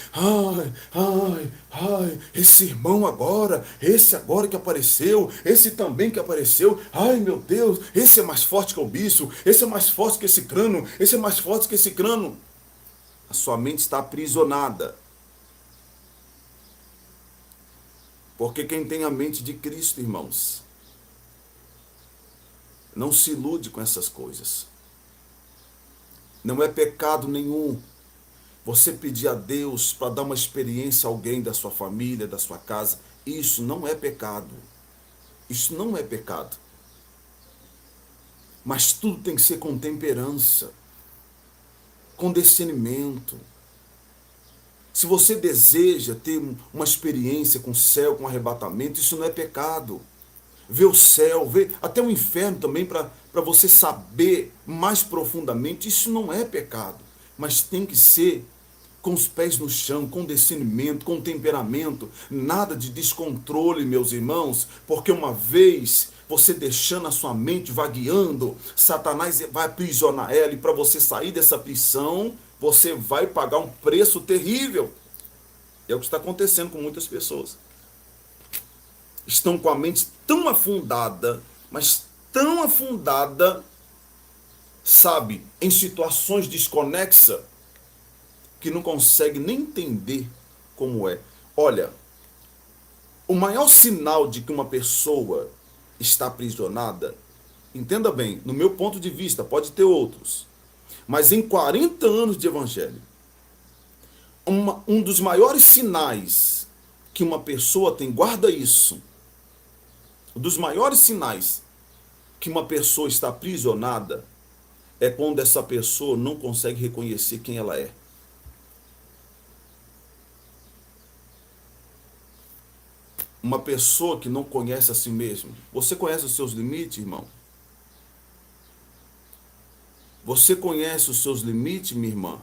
Esse irmão agora, esse agora que apareceu, esse também que apareceu. Ai, meu Deus, esse é mais forte que o bicho, esse é mais forte que esse crânio, esse é mais forte que esse crânio. A sua mente está aprisionada. Porque quem tem a mente de Cristo, irmãos, não se ilude com essas coisas. Não é pecado nenhum Você pedir a Deus para dar uma experiência a alguém da sua família, da sua casa, isso não é pecado. Isso não é pecado. Mas tudo tem que ser com temperança, com discernimento. Se você deseja ter uma experiência com o céu, com arrebatamento, isso não é pecado. Ver o céu, ver até o inferno também, para você saber mais profundamente, isso não é pecado. Mas tem que ser com os pés no chão, com discernimento, com temperamento, nada de descontrole, meus irmãos, porque uma vez você deixando a sua mente vagueando, Satanás vai aprisionar ela, e para você sair dessa prisão, você vai pagar um preço terrível. É o que está acontecendo com muitas pessoas. Estão com a mente tão afundada, mas tão afundada, sabe, em situações desconexas, que não consegue nem entender como é. Olha, o maior sinal de que uma pessoa está aprisionada, entenda bem, no meu ponto de vista, pode ter outros, mas em 40 anos de evangelho, um dos maiores sinais que uma pessoa tem, guarda isso, um dos maiores sinais que uma pessoa está aprisionada é quando essa pessoa não consegue reconhecer quem ela é. Uma pessoa que não conhece a si mesmo. Você conhece os seus limites, irmão? Você conhece os seus limites, minha irmã?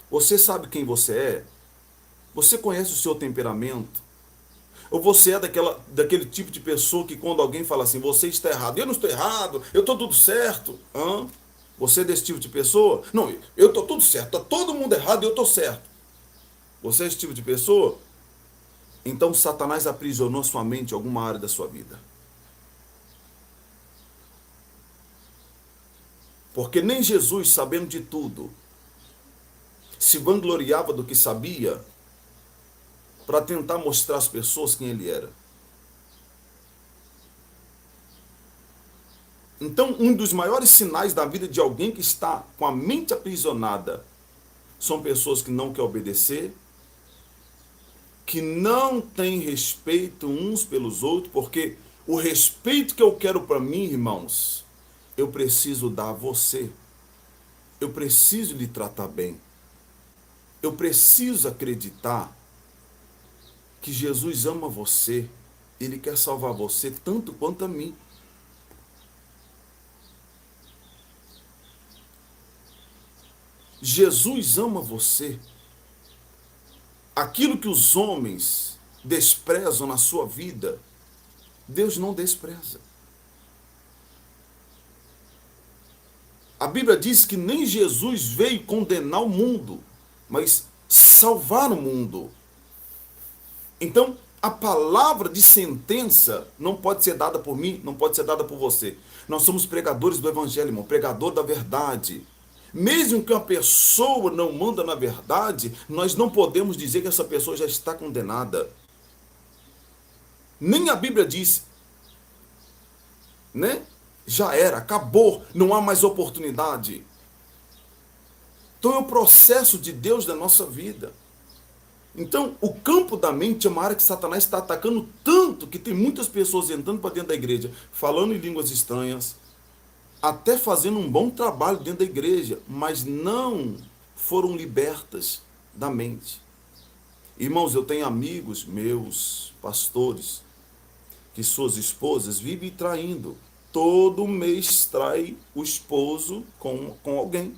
Você sabe quem você é? Você conhece o seu temperamento? Ou você é daquele tipo de pessoa que quando alguém fala assim, você está errado, eu não estou errado, eu estou tudo certo. Hã? Você é desse tipo de pessoa? Não, eu estou tudo certo, está todo mundo errado e eu estou certo. Você é esse tipo de pessoa? Então Satanás aprisionou sua mente em alguma área da sua vida. Porque nem Jesus, sabendo de tudo, se vangloriava do que sabia para tentar mostrar às pessoas quem ele era. Então, um dos maiores sinais da vida de alguém que está com a mente aprisionada são pessoas que não querem obedecer, que não têm respeito uns pelos outros, porque o respeito que eu quero para mim, irmãos, eu preciso dar a você. Eu preciso lhe tratar bem. Eu preciso acreditar que Jesus ama você. Ele quer salvar você tanto quanto a mim. Jesus ama você. Aquilo que os homens desprezam na sua vida, Deus não despreza. A Bíblia diz que nem Jesus veio condenar o mundo, mas salvar o mundo. Então, a palavra de sentença não pode ser dada por mim, não pode ser dada por você. Nós somos pregadores do Evangelho, irmão, pregador da verdade. Mesmo que uma pessoa não manda na verdade, nós não podemos dizer que essa pessoa já está condenada. Nem a Bíblia diz, né? Já era, acabou, não há mais oportunidade. Então é o processo de Deus da nossa vida. Então, o campo da mente é uma área que Satanás está atacando tanto que tem muitas pessoas entrando para dentro da igreja, falando em línguas estranhas, até fazendo um bom trabalho dentro da igreja, mas não foram libertas da mente. Irmãos, eu tenho amigos meus, pastores, que suas esposas vivem traindo. Todo mês trai o esposo com alguém.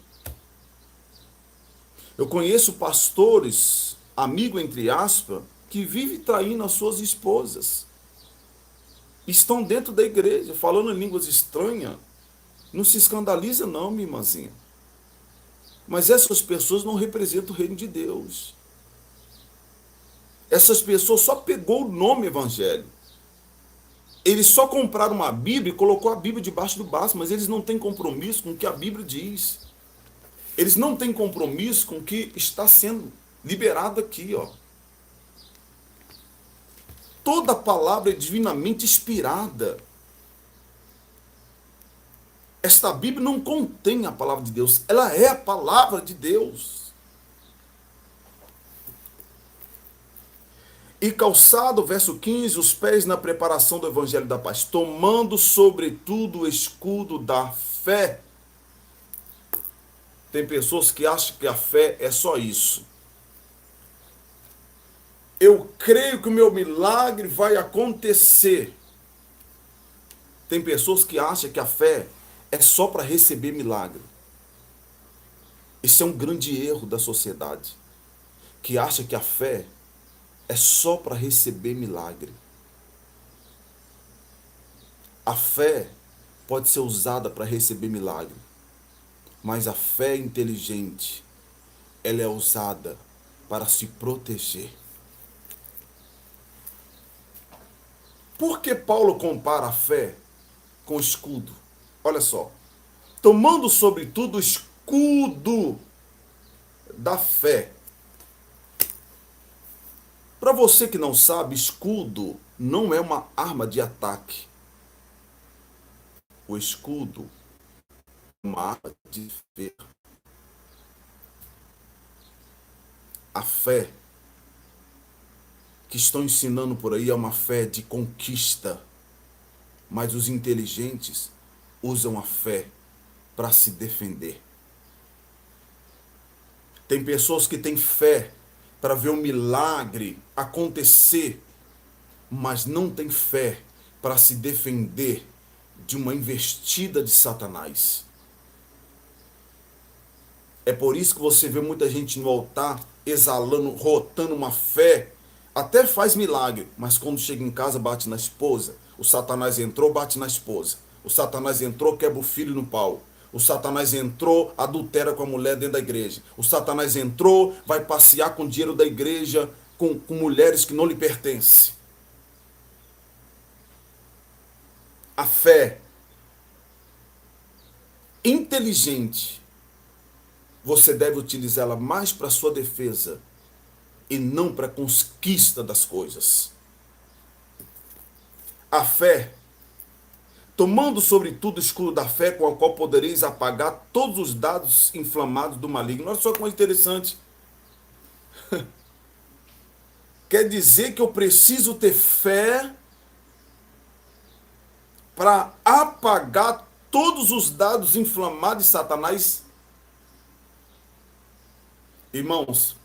Eu conheço pastores, amigo entre aspas, que vivem traindo as suas esposas. Estão dentro da igreja, falando em línguas estranhas. Não se escandaliza não, minha irmãzinha. Mas essas pessoas não representam o reino de Deus. Essas pessoas só pegou o nome evangelho. Eles só compraram uma Bíblia e colocou a Bíblia debaixo do braço, mas eles não têm compromisso com o que a Bíblia diz. Eles não têm compromisso com o que está sendo liberado aqui, ó. Toda palavra é divinamente inspirada. Esta Bíblia não contém a palavra de Deus, ela é a palavra de Deus. E calçado, verso 15, os pés na preparação do evangelho da paz, tomando sobretudo o escudo da fé. Tem pessoas que acham que a fé é só isso. Eu creio que o meu milagre vai acontecer. Tem pessoas que acham que a fé é só para receber milagre. Esse é um grande erro da sociedade, que acha que a fé é só para receber milagre. A fé pode ser usada para receber milagre, mas a fé inteligente, ela é usada para se proteger. Por que Paulo compara a fé com escudo? Olha só. Tomando sobretudo o escudo da fé. Para você que não sabe, escudo não é uma arma de ataque. O escudo é uma arma de defesa. A fé que estão ensinando por aí é uma fé de conquista. Mas os inteligentes usam a fé para se defender. Tem pessoas que têm fé para ver um milagre acontecer, mas não têm fé para se defender de uma investida de Satanás. É por isso que você vê muita gente no altar exalando, rotando uma fé, até faz milagre, mas quando chega em casa bate na esposa. O Satanás entrou, bate na esposa. O Satanás entrou, quebra o filho no pau. O Satanás entrou, adultera com a mulher dentro da igreja. O Satanás entrou, vai passear com o dinheiro da igreja, com mulheres que não lhe pertencem. A fé inteligente, você deve utilizá-la mais para sua defesa e não para a conquista das coisas. A fé, tomando sobretudo o escudo da fé, com a qual podereis apagar todos os dados inflamados do maligno. Olha só que coisa interessante. Quer dizer que eu preciso ter fé para apagar todos os dados inflamados de Satanás? Irmãos,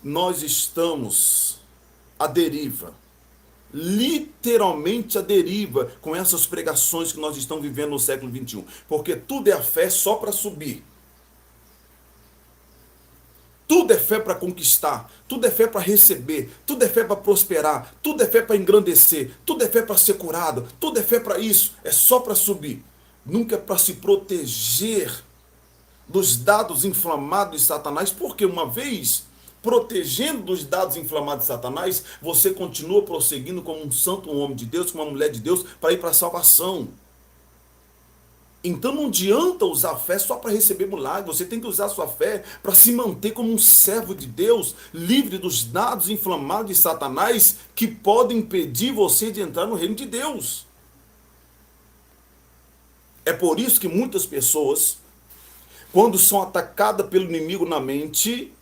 nós estamos à deriva, literalmente à deriva, com essas pregações que nós estamos vivendo no século XXI, porque tudo é a fé só para subir. Tudo é fé para conquistar, tudo é fé para receber, tudo é fé para prosperar, tudo é fé para engrandecer, tudo é fé para ser curado, tudo é fé para isso, é só para subir. Nunca é para se proteger dos dados inflamados de Satanás, porque uma vez protegendo dos dados inflamados de Satanás, você continua prosseguindo como um santo, um homem de Deus, como uma mulher de Deus, para ir para a salvação. Então não adianta usar a fé só para receber milagre, você tem que usar a sua fé para se manter como um servo de Deus, livre dos dados inflamados de Satanás que podem impedir você de entrar no reino de Deus. É por isso que muitas pessoas, quando são atacadas pelo inimigo na mente,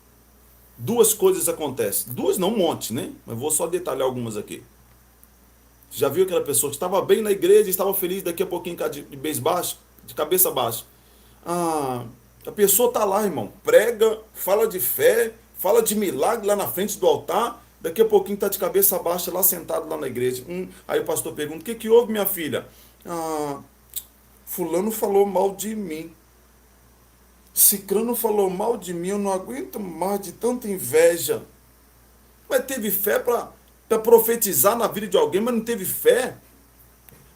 duas coisas acontecem. Duas não, um monte, né? Mas vou só detalhar algumas aqui. Já viu aquela pessoa que estava bem na igreja, estava feliz, daqui a pouquinho de cabeça baixa. Ah, a pessoa está lá, irmão, prega, fala de fé, fala de milagre lá na frente do altar, daqui a pouquinho está de cabeça baixa lá sentado lá na igreja. Aí o pastor pergunta: o que houve, minha filha? Ah, fulano falou mal de mim. Cicrano falou mal de mim, eu não aguento mais de tanta inveja. Mas teve fé para profetizar na vida de alguém, mas não teve fé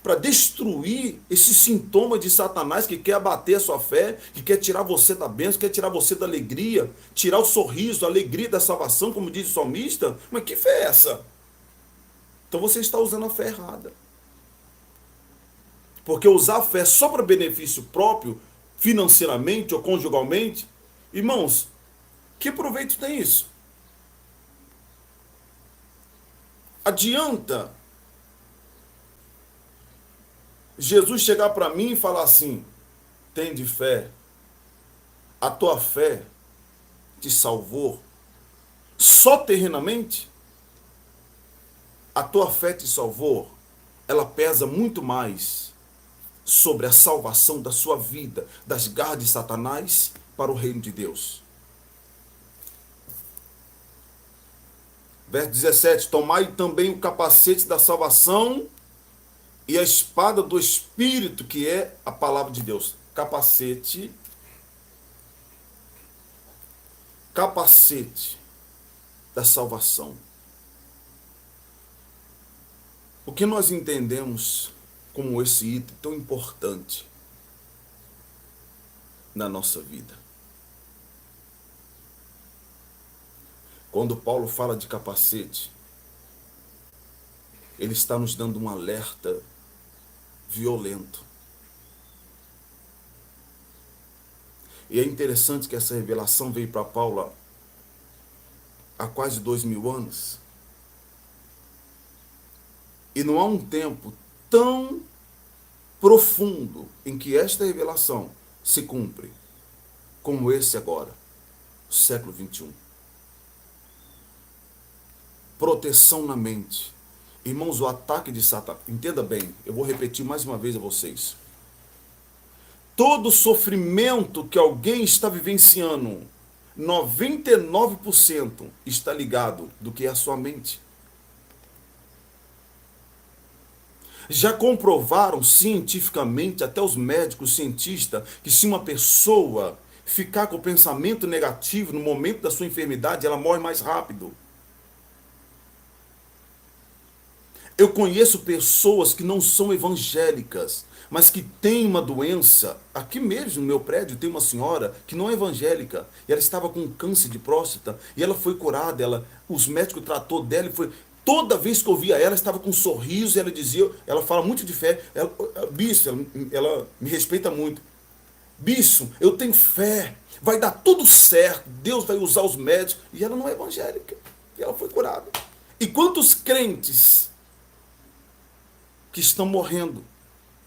para destruir esse sintoma de Satanás que quer abater a sua fé, que quer tirar você da bênção, quer tirar você da alegria, tirar o sorriso, a alegria da salvação, como diz o salmista. Mas que fé é essa? Então você está usando a fé errada. Porque usar a fé só para benefício próprio, financeiramente ou conjugalmente, irmãos, que proveito tem isso? Adianta Jesus chegar para mim e falar assim: Tende fé. A tua fé te salvou só terrenamente? A tua fé te salvou? Ela pesa muito mais sobre a salvação da sua vida, das garras de Satanás para o reino de Deus. Verso 17: tomai também o capacete da salvação e a espada do Espírito, que é a palavra de Deus. Capacete da salvação. O que nós entendemos como esse item tão importante na nossa vida? Quando Paulo fala de capacete, ele está nos dando um alerta violento. E é interessante que essa revelação veio para Paulo há quase 2000 anos. E não há um tempo tão profundo em que esta revelação se cumpre como esse agora, o século 21. Proteção na mente. Irmãos, o ataque de Satanás, entenda bem, eu vou repetir mais uma vez a vocês. Todo sofrimento que alguém está vivenciando, 99% está ligado do que é a sua mente. Já comprovaram cientificamente, até os médicos cientistas, que se uma pessoa ficar com o pensamento negativo no momento da sua enfermidade, ela morre mais rápido. Eu conheço pessoas que não são evangélicas, mas que têm uma doença. Aqui mesmo no meu prédio tem uma senhora que não é evangélica. E ela estava com câncer de próstata e ela foi curada. Os médicos tratou dela e foi... Toda vez que eu via ela, estava com um sorriso. E ela dizia, ela fala muito de fé. Bispo, ela me respeita muito. Bispo, eu tenho fé. Vai dar tudo certo. Deus vai usar os médicos. E ela não é evangélica. E ela foi curada. E quantos crentes que estão morrendo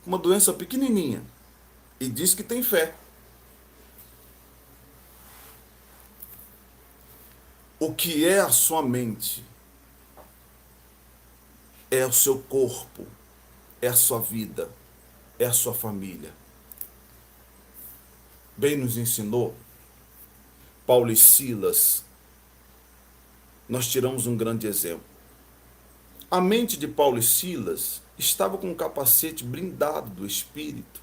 com uma doença pequenininha e diz que tem fé? O que é a sua mente? É o seu corpo, é a sua vida, é a sua família. Bem nos ensinou Paulo e Silas. Nós tiramos um grande exemplo. A mente de Paulo e Silas estava com um capacete blindado do Espírito.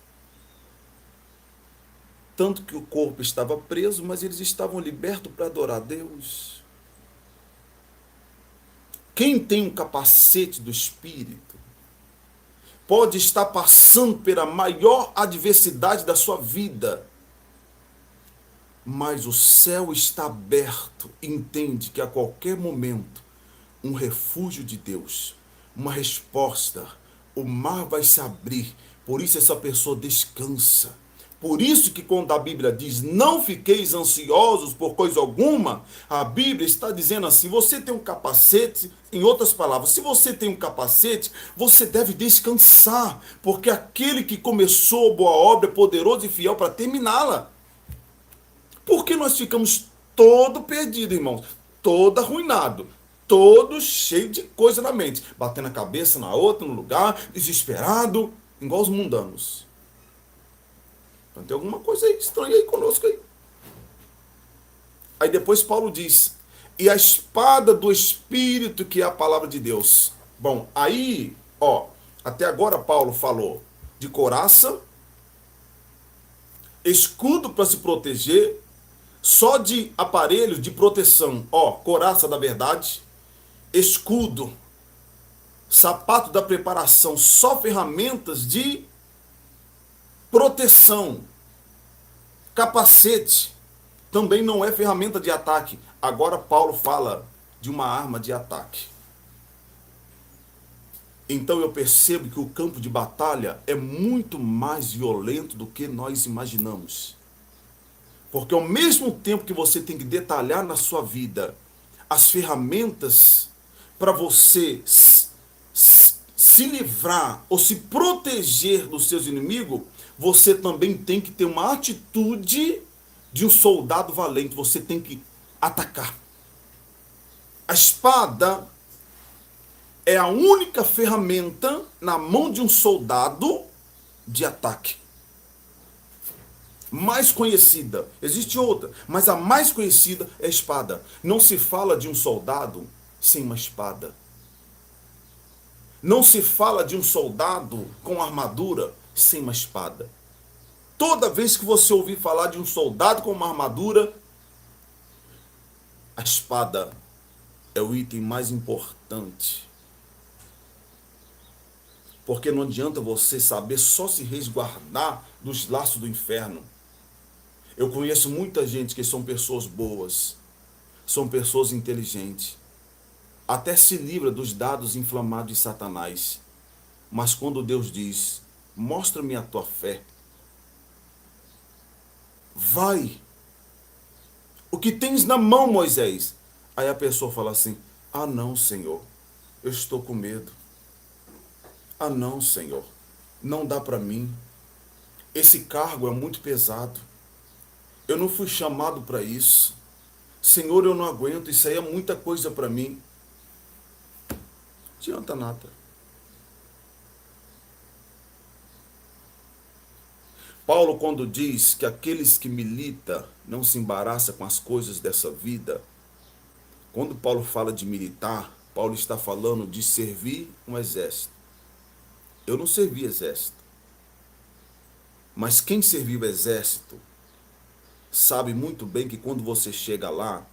Tanto que o corpo estava preso, mas eles estavam libertos para adorar a Deus. Quem tem um capacete do Espírito pode estar passando pela maior adversidade da sua vida, mas o céu está aberto, entende que a qualquer momento um refúgio de Deus, uma resposta, o mar vai se abrir. Por isso essa pessoa descansa. Por isso que quando a Bíblia diz, não fiqueis ansiosos por coisa alguma, a Bíblia está dizendo assim, você tem um capacete, em outras palavras, se você tem um capacete, você deve descansar, porque aquele que começou a boa obra é poderoso e fiel para terminá-la. Por que nós ficamos todo perdido, irmãos? Todo arruinado, todo cheio de coisa na mente, batendo a cabeça na outra, no lugar, desesperado, igual os mundanos. Então tem alguma coisa aí estranha aí conosco aí. Aí depois Paulo diz, e a espada do Espírito, que é a palavra de Deus. Bom, aí, até agora Paulo falou de couraça, escudo para se proteger, só de aparelhos de proteção, couraça da verdade, escudo, sapato da preparação, só ferramentas de proteção. Capacete também não é ferramenta de ataque. Agora Paulo fala de uma arma de ataque. Então eu percebo que o campo de batalha é muito mais violento do que nós imaginamos. Porque ao mesmo tempo que você tem que detalhar na sua vida as ferramentas para você se livrar ou se proteger dos seus inimigos, você também tem que ter uma atitude de um soldado valente. Você tem que atacar. A espada é a única ferramenta na mão de um soldado de ataque. Mais conhecida, existe outra, mas a mais conhecida é a espada. Não se fala de um soldado sem uma espada. Não se fala de um soldado com armadura sem uma espada. Toda vez que você ouvir falar de um soldado com uma armadura, a espada é o item mais importante. Porque não adianta você saber só se resguardar dos laços do inferno. Eu conheço muita gente que são pessoas boas, são pessoas inteligentes, até se livra dos dados inflamados de Satanás. Mas quando Deus diz, mostra-me a tua fé, vai, o que tens na mão, Moisés? Aí a pessoa fala assim, ah não, Senhor, eu estou com medo. Ah não, Senhor, não dá para mim. Esse cargo é muito pesado. Eu não fui chamado para isso. Senhor, eu não aguento, isso aí é muita coisa para mim. Não adianta nada. Paulo, quando diz que aqueles que militam não se embaraçam com as coisas dessa vida, quando Paulo fala de militar, Paulo está falando de servir um exército. Eu não servi exército. Mas quem serviu o exército sabe muito bem que quando você chega lá,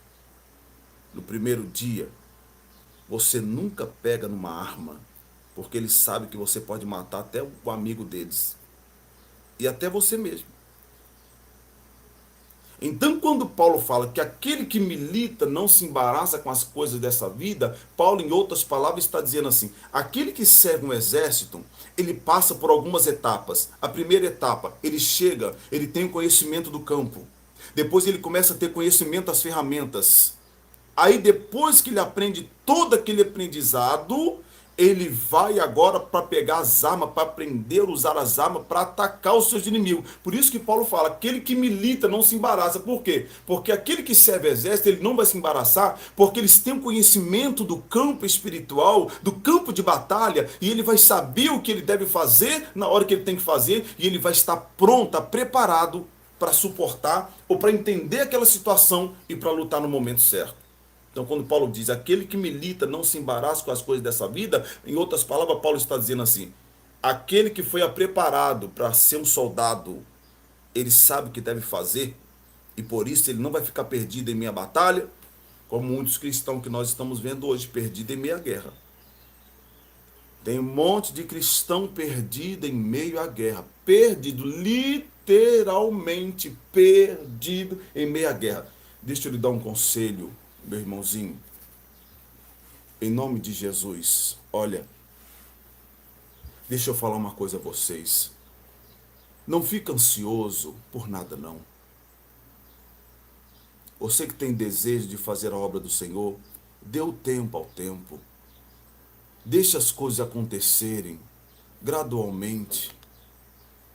no primeiro dia, você nunca pega numa arma, porque eles sabem que você pode matar até o amigo deles. E até você mesmo. Então, quando Paulo fala que aquele que milita não se embaraça com as coisas dessa vida, Paulo, em outras palavras, está dizendo assim, aquele que serve um exército, ele passa por algumas etapas. A primeira etapa, ele chega, ele tem o conhecimento do campo. Depois ele começa a ter conhecimento das ferramentas. Aí depois que ele aprende todo aquele aprendizado, ele vai agora para pegar as armas, para aprender a usar as armas, para atacar os seus inimigos. Por isso que Paulo fala, aquele que milita não se embaraça. Por quê? Porque aquele que serve exército, ele não vai se embaraçar, porque eles têm um conhecimento do campo espiritual, do campo de batalha, e ele vai saber o que ele deve fazer na hora que ele tem que fazer, e ele vai estar pronto, preparado para suportar ou para entender aquela situação e para lutar no momento certo. Então, quando Paulo diz, aquele que milita não se embaraça com as coisas dessa vida, em outras palavras, Paulo está dizendo assim, aquele que foi preparado para ser um soldado, ele sabe o que deve fazer, e por isso ele não vai ficar perdido em meia batalha, como muitos cristãos que nós estamos vendo hoje, perdidos em meia guerra. Tem um monte de cristão perdido em meio à guerra, perdido, literalmente perdido em meio à guerra. Deixa eu lhe dar um conselho, meu irmãozinho, em nome de Jesus, olha, deixa eu falar uma coisa a vocês, não fica ansioso por nada não, você que tem desejo de fazer a obra do Senhor, dê o tempo ao tempo, deixa as coisas acontecerem gradualmente,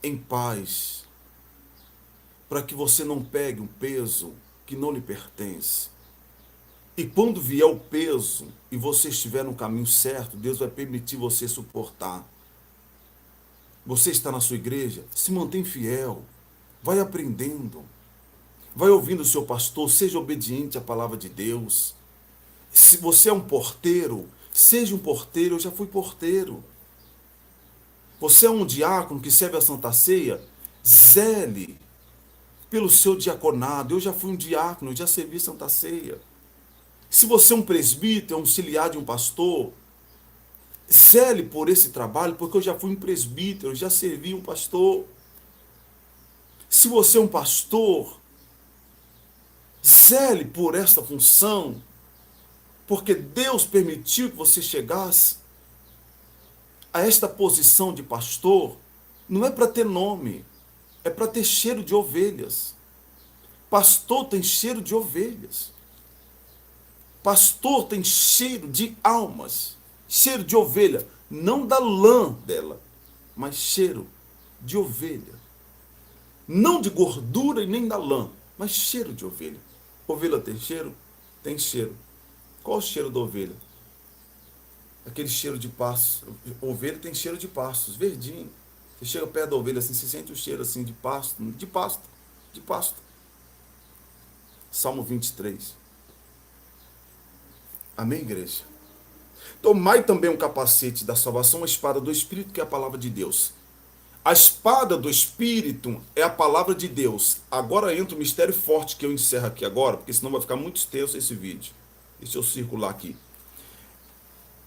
em paz, para que você não pegue um peso que não lhe pertence. E quando vier o peso e você estiver no caminho certo, Deus vai permitir você suportar. Você está na sua igreja, se mantém fiel, vai aprendendo, vai ouvindo o seu pastor, seja obediente à palavra de Deus. Se você é um porteiro, seja um porteiro, eu já fui porteiro. Você é um diácono que serve a Santa Ceia, zele pelo seu diaconado, eu já fui um diácono, eu já servi a Santa Ceia. Se você é um presbítero, auxiliar de um pastor, zele por esse trabalho, porque eu já fui um presbítero, eu já servi um pastor. Se você é um pastor, zele por esta função, porque Deus permitiu que você chegasse a esta posição de pastor, não é para ter nome, é para ter cheiro de ovelhas. Pastor tem cheiro de ovelhas. Pastor tem cheiro de almas, cheiro de ovelha, não da lã dela, mas cheiro de ovelha. Não de gordura e nem da lã, mas cheiro de ovelha. Ovelha tem cheiro? Tem cheiro. Qual o cheiro da ovelha? Aquele cheiro de pasto. Ovelha tem cheiro de pastos, verdinho. Você chega perto da ovelha assim, você sente o cheiro assim de pasto, de pasto, de pasto. Salmo 23. Amém, igreja? Tomai também um capacete da salvação, a espada do Espírito, que é a palavra de Deus. A espada do Espírito é a palavra de Deus. Agora entra o mistério forte que eu encerro aqui agora, porque senão vai ficar muito extenso esse vídeo. Deixa eu circular aqui.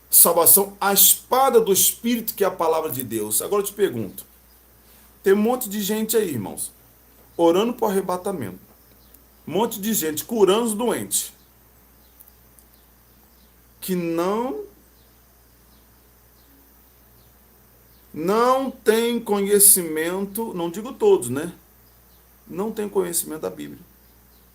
Salvação, a espada do Espírito, que é a palavra de Deus. Agora eu te pergunto, tem um monte de gente aí, irmãos, orando por arrebatamento. Um monte de gente curando os doentes. Que não tem conhecimento, não digo todos, né? Não tem conhecimento da Bíblia.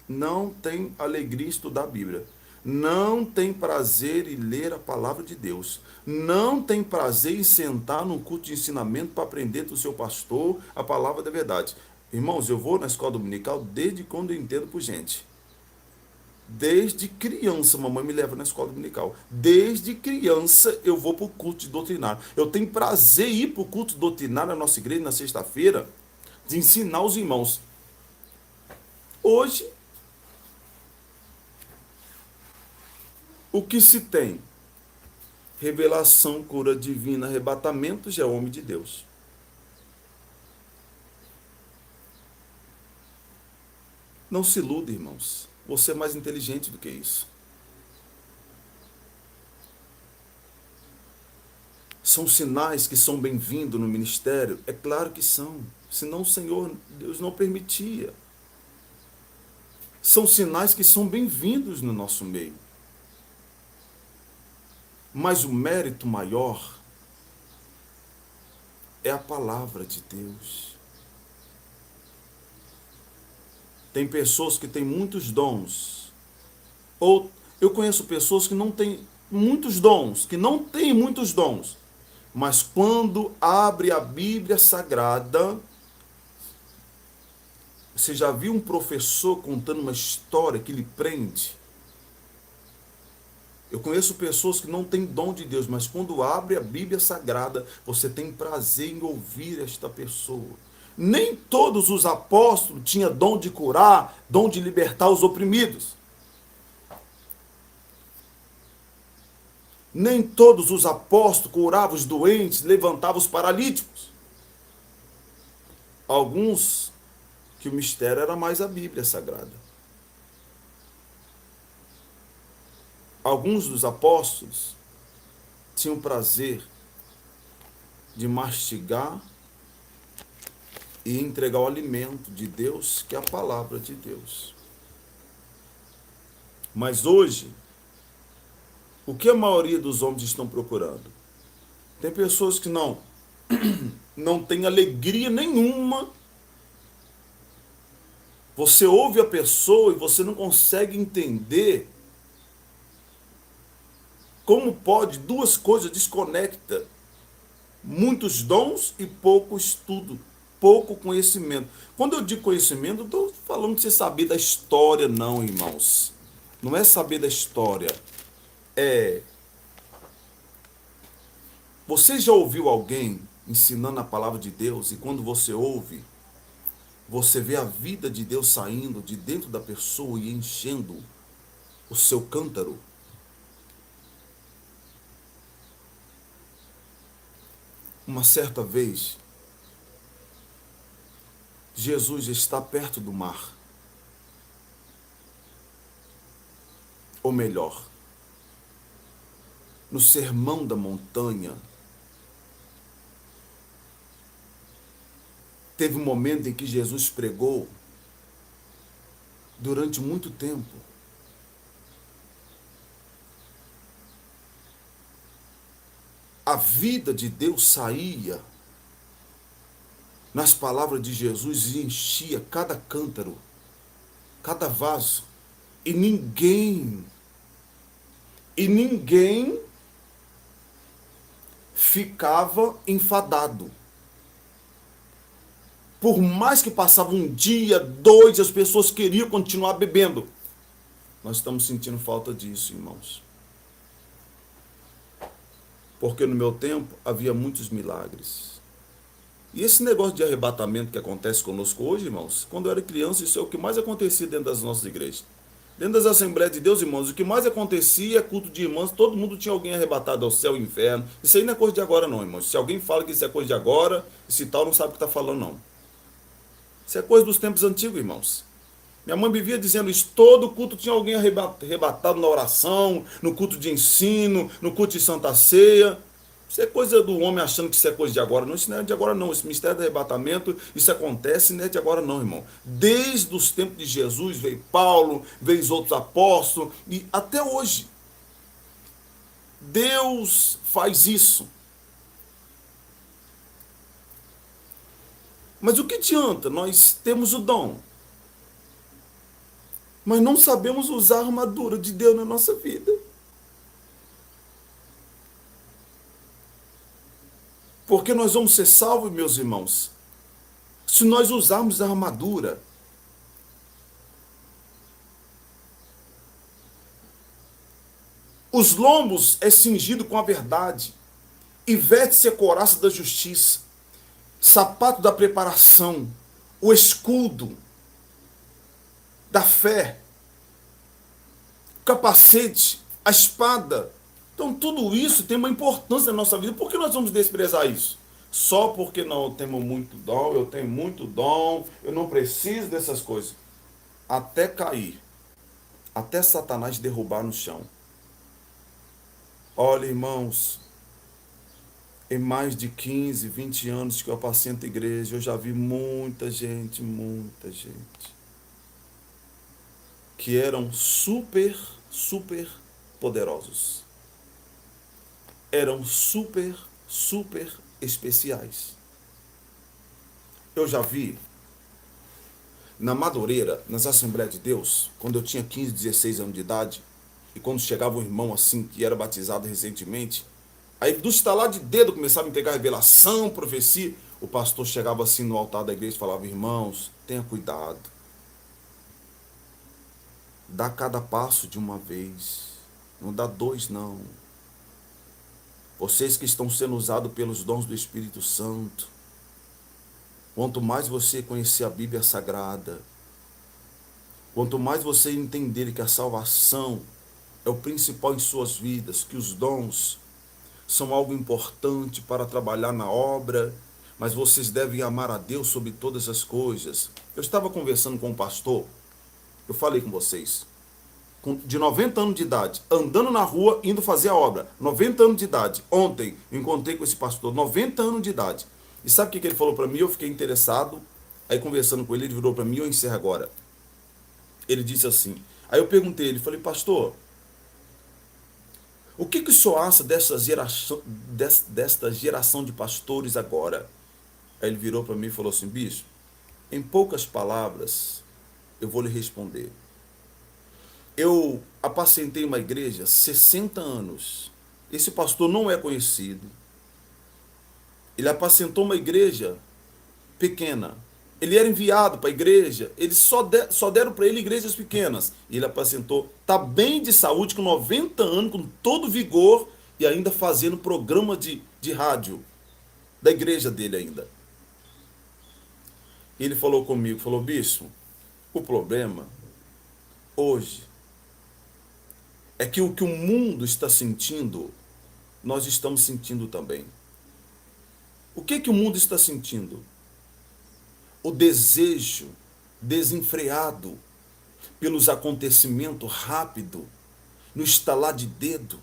Não tem alegria em estudar a Bíblia. Não tem prazer em ler a palavra de Deus. Não tem prazer em sentar num culto de ensinamento para aprender do seu pastor a palavra da verdade. Irmãos, eu vou na escola dominical desde quando eu entendo por gente. Desde criança, mamãe me leva na escola dominical. Desde criança eu vou para o culto de doutrinário. Eu tenho prazer em ir para o culto doutrinário na nossa igreja na sexta-feira, de ensinar os irmãos. Hoje, o que se tem? Revelação, cura divina, arrebatamento, já é homem de Deus. Não se iluda, irmãos. Você é mais inteligente do que isso. São sinais que são bem-vindos no ministério? É claro que são. Senão o Senhor, Deus não permitia. São sinais que são bem-vindos no nosso meio. Mas o mérito maior é a palavra de Deus. Tem pessoas que têm muitos dons. Ou eu conheço pessoas que não têm muitos dons, que não têm muitos dons. Mas quando abre a Bíblia Sagrada, você já viu um professor contando uma história que lhe prende? Eu conheço pessoas que não têm dom de Deus, mas quando abre a Bíblia Sagrada, você tem prazer em ouvir esta pessoa. Nem todos os apóstolos tinham dom de curar, dom de libertar os oprimidos. Nem todos os apóstolos curavam os doentes, levantavam os paralíticos. Alguns que o mistério era mais a Bíblia Sagrada. Alguns dos apóstolos tinham prazer de mastigar e entregar o alimento de Deus, que é a palavra de Deus. Mas hoje, o que a maioria dos homens estão procurando? Tem pessoas que não têm alegria nenhuma. Você ouve a pessoa e você não consegue entender como pode duas coisas desconecta. Muitos dons e pouco estudo, pouco conhecimento. Quando eu digo conhecimento, eu estou falando de você saber da história, não, irmãos. Não é saber da história. Você já ouviu alguém ensinando a palavra de Deus e quando você ouve, você vê a vida de Deus saindo de dentro da pessoa e enchendo o seu cântaro? Uma certa vez, Jesus está perto do mar. Ou melhor, no Sermão da Montanha, teve um momento em que Jesus pregou durante muito tempo. A vida de Deus saía nas palavras de Jesus e enchia cada cântaro, cada vaso. E ninguém ficava enfadado. Por mais que passava um dia, dois, as pessoas queriam continuar bebendo. Nós estamos sentindo falta disso, irmãos. Porque no meu tempo havia muitos milagres. E esse negócio de arrebatamento que acontece conosco hoje, irmãos, quando eu era criança, isso é o que mais acontecia dentro das nossas igrejas. Dentro das Assembleias de Deus, irmãos, o que mais acontecia é culto de irmãos, todo mundo tinha alguém arrebatado ao céu e ao inferno. Isso aí não é coisa de agora não, irmãos. Se alguém fala que isso é coisa de agora, esse tal não sabe o que está falando não. Isso é coisa dos tempos antigos, irmãos. Minha mãe vivia dizendo isso, todo culto tinha alguém arrebatado na oração, no culto de ensino, no culto de Santa Ceia. Isso é coisa do homem achando que isso é coisa de agora. Não, isso não é de agora não. Esse mistério do arrebatamento, isso acontece, não é de agora não, irmão. Desde os tempos de Jesus veio Paulo, veio os outros apóstolos, e até hoje. Deus faz isso. Mas o que adianta? Nós temos o dom, mas não sabemos usar a armadura de Deus na nossa vida. Porque nós vamos ser salvos, meus irmãos, se nós usarmos a armadura. Os lombos é cingido com a verdade, e veste-se a couraça da justiça, sapato da preparação, o escudo da fé, o capacete, a espada. Então tudo isso tem uma importância na nossa vida. Por que nós vamos desprezar isso? Só porque não temos muito dom, eu tenho muito dom, eu não preciso dessas coisas. Até cair, até Satanás derrubar no chão. Olha, irmãos, em mais de 15, 20 anos que eu apacento igreja, eu já vi muita gente, que eram super poderosos. Eram super especiais. Eu já vi na Madureira, nas Assembleias de Deus, quando eu tinha 15, 16 anos de idade, e quando chegava um irmão assim, que era batizado recentemente, aí do estalar de dedo começava a entregar revelação, profecia, o pastor chegava assim no altar da igreja e falava: irmãos, tenha cuidado. Dá cada passo de uma vez, não dá dois não. Vocês que estão sendo usados pelos dons do Espírito Santo, quanto mais você conhecer a Bíblia Sagrada, quanto mais você entender que a salvação é o principal em suas vidas, que os dons são algo importante para trabalhar na obra, mas vocês devem amar a Deus sobre todas as coisas. Eu estava conversando com um pastor, eu falei com vocês, de 90 anos de idade, andando na rua, indo fazer a obra, 90 anos de idade. Ontem eu encontrei com esse pastor, 90 anos de idade. E sabe o que ele falou para mim? Eu fiquei interessado, aí conversando com ele, ele virou para mim, eu encerro agora. Ele disse assim, aí eu perguntei, ele falei: pastor, o que o senhor acha desta geração de pastores agora? Aí ele virou para mim e falou assim: bicho, em poucas palavras, eu vou lhe responder. Eu apacentei uma igreja 60 anos. Esse pastor não é conhecido. Ele apacentou uma igreja pequena. Ele era enviado para a igreja, eles só deram para ele igrejas pequenas. E ele apacentou, está bem de saúde, com 90 anos, com todo vigor, e ainda fazendo programa de rádio da igreja dele ainda. Ele falou comigo, falou: bispo, o problema hoje é que o que o mundo está sentindo, nós estamos sentindo também. O que o mundo está sentindo? O desejo desenfreado pelos acontecimentos rápidos, no estalar de dedo,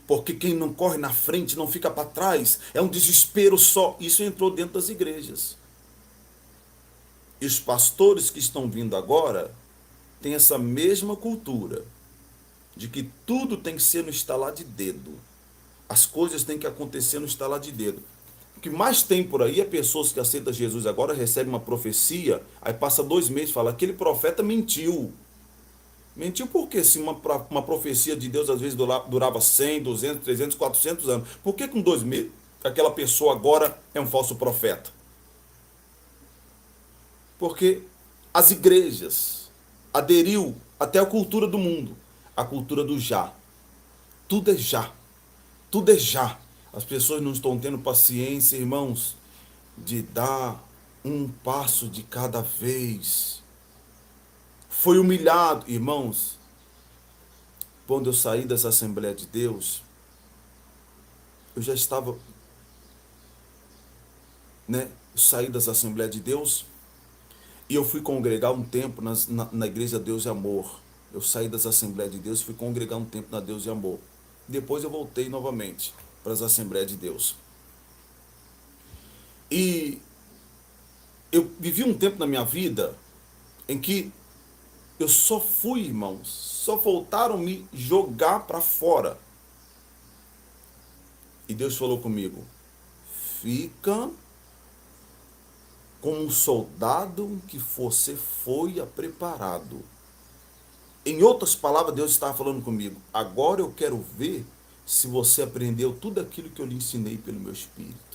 porque quem não corre na frente não fica para trás, é um desespero só. Isso entrou dentro das igrejas. E os pastores que estão vindo agora têm essa mesma cultura, de que tudo tem que ser no estalar de dedo. As coisas têm que acontecer no estalar de dedo. O que mais tem por aí é pessoas que aceitam Jesus agora, recebem uma profecia, aí passa 2 meses e fala: aquele profeta mentiu. Mentiu por quê? Se uma profecia de Deus às vezes durava 100, 200, 300, 400 anos. Por que com 2 meses aquela pessoa agora é um falso profeta? Porque as igrejas aderiu até a cultura do mundo, a cultura do já. Tudo é já. Tudo é já. As pessoas não estão tendo paciência, irmãos, de dar um passo de cada vez. Foi humilhado, irmãos. Quando eu saí dessa Assembleia de Deus, eu já estava, né? Eu saí dessa Assembleia de Deus e eu fui congregar um tempo na Igreja Deus e Amor. Eu saí das Assembleias de Deus e fui congregar um tempo na Deus e Amor. Depois eu voltei novamente para as Assembleias de Deus. E eu vivi um tempo na minha vida em que eu só fui, irmãos, só voltaram me jogar para fora. E Deus falou comigo: fica como um soldado que você foi preparado. Em outras palavras, Deus estava falando comigo: agora eu quero ver se você aprendeu tudo aquilo que eu lhe ensinei pelo meu Espírito.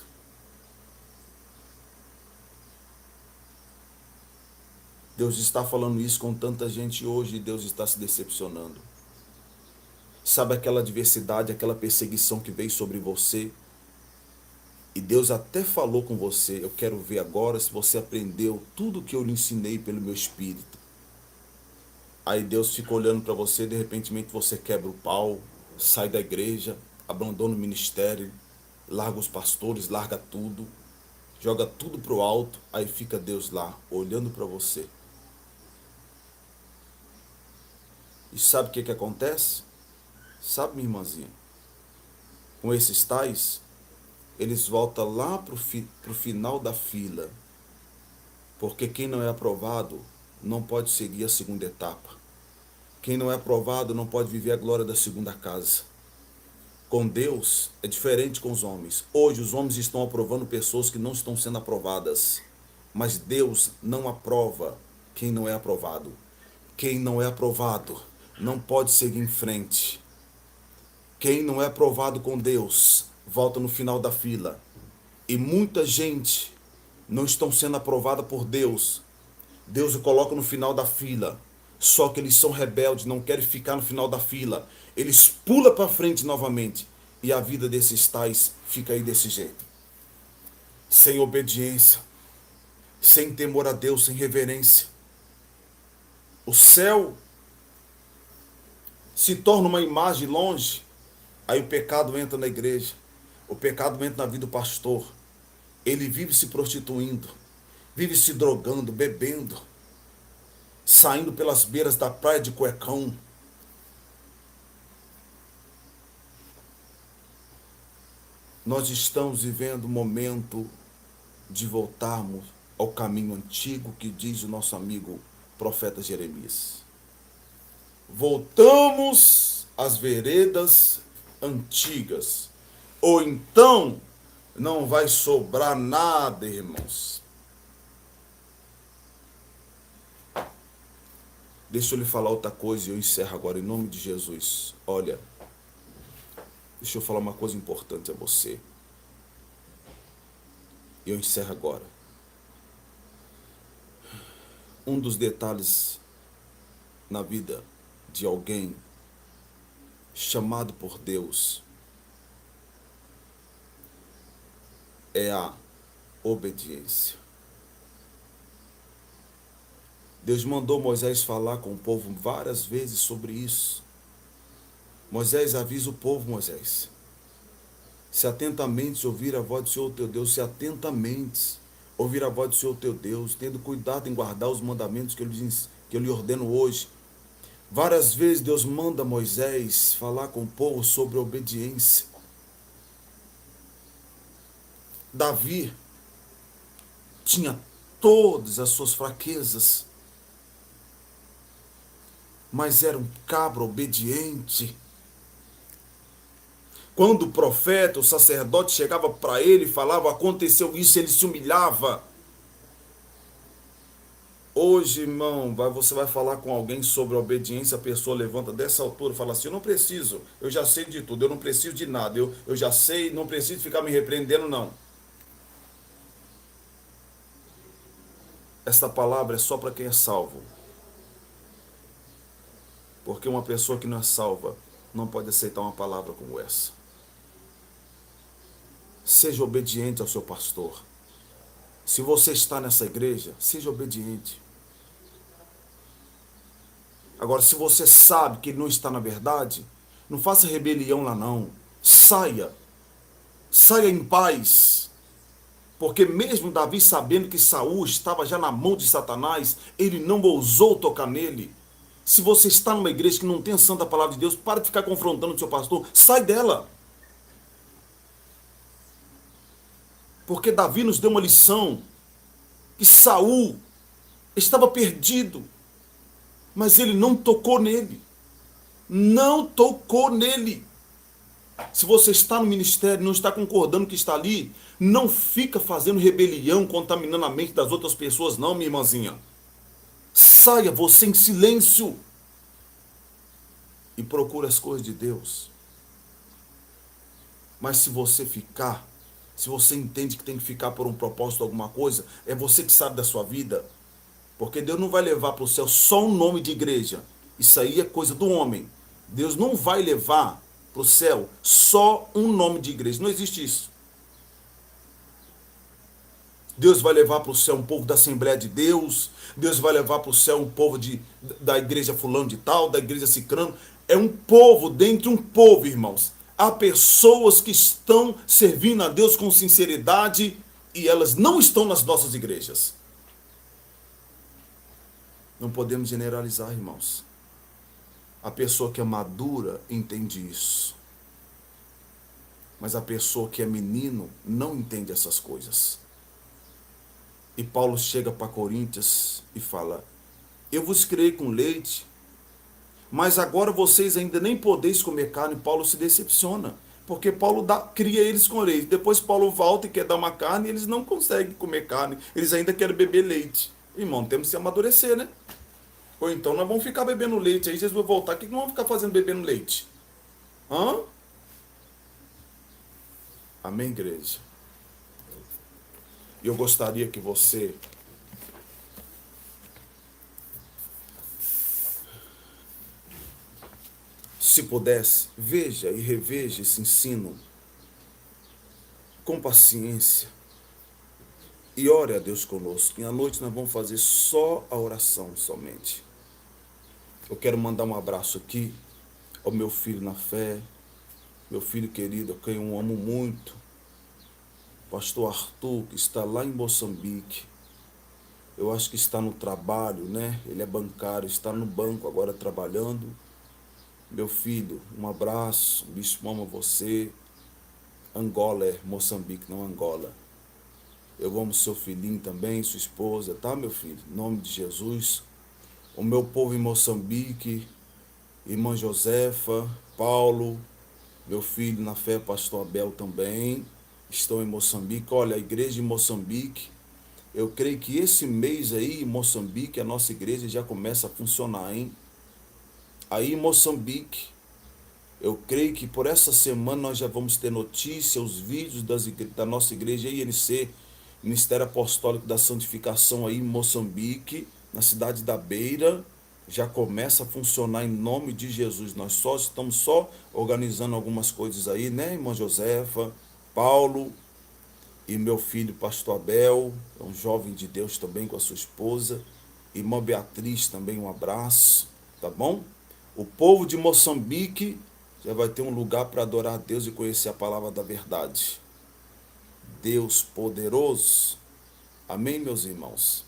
Deus está falando isso com tanta gente hoje e Deus está se decepcionando. Sabe aquela adversidade, aquela perseguição que veio sobre você? E Deus até falou com você: eu quero ver agora se você aprendeu tudo que eu lhe ensinei pelo meu Espírito. Aí Deus fica olhando para você, de repente você quebra o pau, sai da igreja, abandona o ministério, larga os pastores, larga tudo, joga tudo pro alto, aí fica Deus lá, olhando para você. E sabe o que acontece? Sabe, minha irmãzinha? Com esses tais, eles voltam lá pro final da fila. Porque quem não é aprovado não pode seguir a segunda etapa. Quem não é aprovado não pode viver a glória da segunda casa. Com Deus é diferente com os homens. Hoje os homens estão aprovando pessoas que não estão sendo aprovadas. Mas Deus não aprova quem não é aprovado. Quem não é aprovado não pode seguir em frente. Quem não é aprovado com Deus volta no final da fila. E muita gente não estão sendo aprovada por Deus. Deus o coloca no final da fila. Só que eles são rebeldes, não querem ficar no final da fila. Eles pulam para frente novamente. E a vida desses tais fica aí desse jeito. Sem obediência, sem temor a Deus, sem reverência. O céu se torna uma imagem longe. Aí o pecado entra na igreja. O pecado entra na vida do pastor. Ele vive se prostituindo, vive se drogando, bebendo, saindo pelas beiras da praia de cuecão. Nós estamos vivendo o momento de voltarmos ao caminho antigo que diz o nosso amigo profeta Jeremias. Voltamos às veredas antigas, ou então não vai sobrar nada, irmãos. Deixa eu lhe falar outra coisa e eu encerro agora em nome de Jesus. Olha, deixa eu falar uma coisa importante a você. E eu encerro agora. Um dos detalhes na vida de alguém chamado por Deus é a obediência. Deus mandou Moisés falar com o povo várias vezes sobre isso. Moisés, avisa o povo, Moisés. Se atentamente ouvir a voz do Senhor teu Deus, se atentamente ouvir a voz do Senhor teu Deus, tendo cuidado em guardar os mandamentos que eu lhe ordeno hoje. Várias vezes Deus manda Moisés falar com o povo sobre obediência. Davi tinha todas as suas fraquezas, mas era um cabra obediente. Quando o profeta, o sacerdote chegava para ele e falava, aconteceu isso, ele se humilhava. Hoje, irmão, você vai falar com alguém sobre a obediência, a pessoa levanta dessa altura e fala assim, eu não preciso, eu já sei de tudo, eu não preciso de nada, eu já sei, não preciso ficar me repreendendo, não. esta palavra é só para quem é salvo. Porque uma pessoa que não é salva não pode aceitar uma palavra como essa. Seja obediente ao seu pastor. Se você está nessa igreja, seja obediente. Agora, se você sabe que ele não está na verdade, não faça rebelião lá não. Saia. Saia em paz. Porque mesmo Davi sabendo que Saul estava já na mão de Satanás, ele não ousou tocar nele. Se você está numa igreja que não tem a santa palavra de Deus, para de ficar confrontando o seu pastor. Sai dela. Porque Davi nos deu uma lição que Saul estava perdido, mas ele não tocou nele. Não tocou nele. Se você está no ministério e não está concordando que está ali, não fica fazendo rebelião, contaminando a mente das outras pessoas, não, minha irmãzinha. Saia você em silêncio e procure as coisas de Deus. Mas se você ficar, se você entende que tem que ficar por um propósito, alguma coisa, é você que sabe da sua vida. Porque Deus não vai levar para o céu só um nome de igreja. Isso aí é coisa do homem. Deus não vai levar para o céu só um nome de igreja. Não existe isso. Deus vai levar para o céu um povo da Assembleia de Deus. Deus vai levar para o céu um povo da igreja fulano de tal, da igreja cicrano. É um povo dentro de um povo, irmãos. Há pessoas que estão servindo a Deus com sinceridade e elas não estão nas nossas igrejas. Não podemos generalizar, irmãos. A pessoa que é madura entende isso. Mas a pessoa que é menino não entende essas coisas. E Paulo chega para Coríntios e fala: eu vos criei com leite, mas agora vocês ainda nem podeis comer carne. Paulo se decepciona, porque Paulo cria eles com leite. Depois Paulo volta e quer dar uma carne e eles não conseguem comer carne. Eles ainda querem beber leite. Irmão, temos que se amadurecer, né? Ou então nós vamos ficar bebendo leite. Aí Jesus vai voltar. O que nós vamos ficar fazendo bebendo leite? Hã? Amém, igreja? E eu gostaria que você se pudesse, veja e reveja esse ensino com paciência e ore a Deus conosco. E à noite nós vamos fazer só a oração somente. Eu quero mandar um abraço aqui ao meu filho na fé, meu filho querido, a quem eu amo muito, pastor Arthur, que está lá em Moçambique. Eu acho que está no trabalho, né? Ele é bancário, está no banco agora trabalhando. Meu filho, um abraço, o bispo ama você. Angola é Moçambique, não Angola. Eu amo seu filhinho também, sua esposa, tá, meu filho? Em nome de Jesus. O meu povo em Moçambique, irmã Josefa, Paulo, meu filho na fé, pastor Abel também, estão em Moçambique. Olha, a igreja em Moçambique, eu creio que esse mês aí, em Moçambique, a nossa igreja já começa a funcionar, hein? Aí em Moçambique, eu creio que por essa semana nós já vamos ter notícia, os vídeos da nossa igreja INC, Ministério Apostólico da Santificação aí em Moçambique, na cidade da Beira, já começa a funcionar em nome de Jesus. Nós estamos só organizando algumas coisas aí, né, irmã Josefa, Paulo e meu filho pastor Abel, é um jovem de Deus também com a sua esposa, irmã Beatriz também, um abraço, tá bom? O povo de Moçambique já vai ter um lugar para adorar a Deus e conhecer a palavra da verdade. Deus poderoso. Amém, meus irmãos?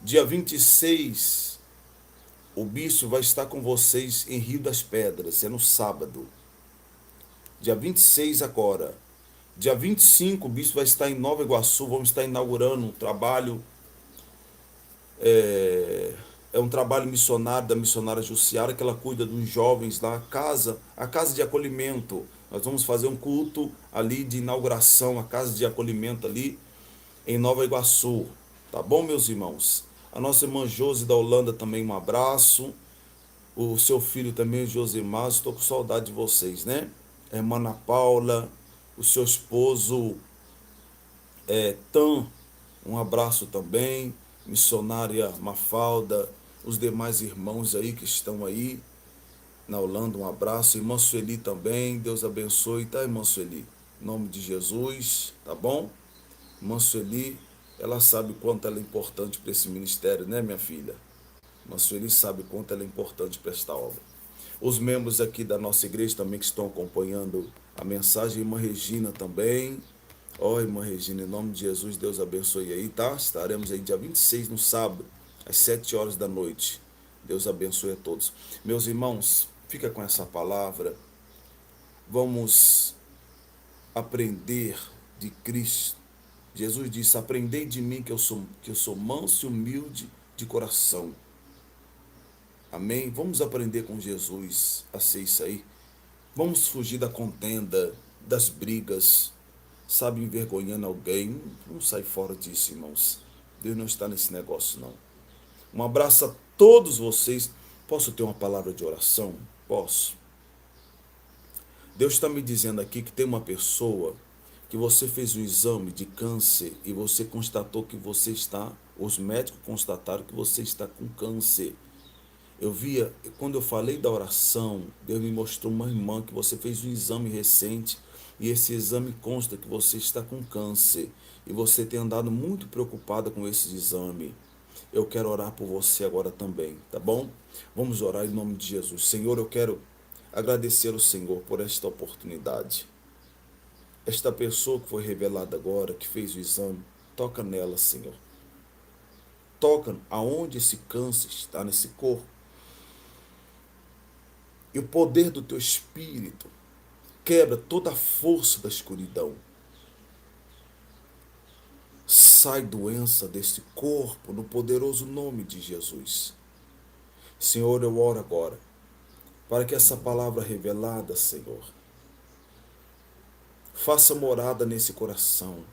Dia 26, o bispo vai estar com vocês em Rio das Pedras, é no sábado. Dia 26 agora. Dia 25, o bispo vai estar em Nova Iguaçu, vamos estar inaugurando um trabalho, é um trabalho missionário da missionária Jussiara, que ela cuida dos jovens lá, a casa de acolhimento. Nós vamos fazer um culto ali de inauguração, a casa de acolhimento ali em Nova Iguaçu. Tá bom, meus irmãos? A nossa irmã Josi da Holanda também, um abraço. O seu filho também, Josimar, estou com saudade de vocês, né? A irmã Ana Paula, o seu esposo Tan, um abraço também. missionária Mafalda, os demais irmãos aí que estão aí na Holanda, um abraço. Irmã Sueli também, Deus abençoe, tá, irmã Sueli? Em nome de Jesus, tá bom? Irmã Sueli, ela sabe quanto ela é importante para esse ministério, né, minha filha? Irmã Sueli sabe quanto ela é importante para esta obra. Os membros aqui da nossa igreja também que estão acompanhando a mensagem, irmã Regina também. Ó, irmã Regina, em nome de Jesus, Deus abençoe aí, tá? Estaremos aí dia 26 no sábado, às 7 horas da noite. Deus abençoe a todos. Meus irmãos, fica com essa palavra. Vamos aprender de Cristo. Jesus disse: aprendei de mim que eu sou manso e humilde de coração. Amém? Vamos aprender com Jesus a ser isso aí. Vamos fugir da contenda, das brigas, sabe, envergonhando alguém. Vamos sair fora disso, irmãos. Deus não está nesse negócio, não. Um abraço a todos vocês. Posso ter uma palavra de oração? Posso. Deus está me dizendo aqui que tem uma pessoa que você fez um exame de câncer e você constatou que você está, os médicos constataram que você está com câncer. Eu via, quando eu falei da oração, Deus me mostrou uma irmã que você fez um exame recente e esse exame consta que você está com câncer e você tem andado muito preocupada com esse exame. Eu quero orar por você agora também, tá bom? Vamos orar em nome de Jesus. Senhor, eu quero agradecer ao Senhor por esta oportunidade. Esta pessoa que foi revelada agora, que fez o exame, toca nela, Senhor. Toca aonde esse câncer está nesse corpo. E o poder do teu Espírito quebra toda a força da escuridão. Sai doença desse corpo no poderoso nome de Jesus. Senhor, eu oro agora para que essa palavra revelada, Senhor, faça morada nesse coração,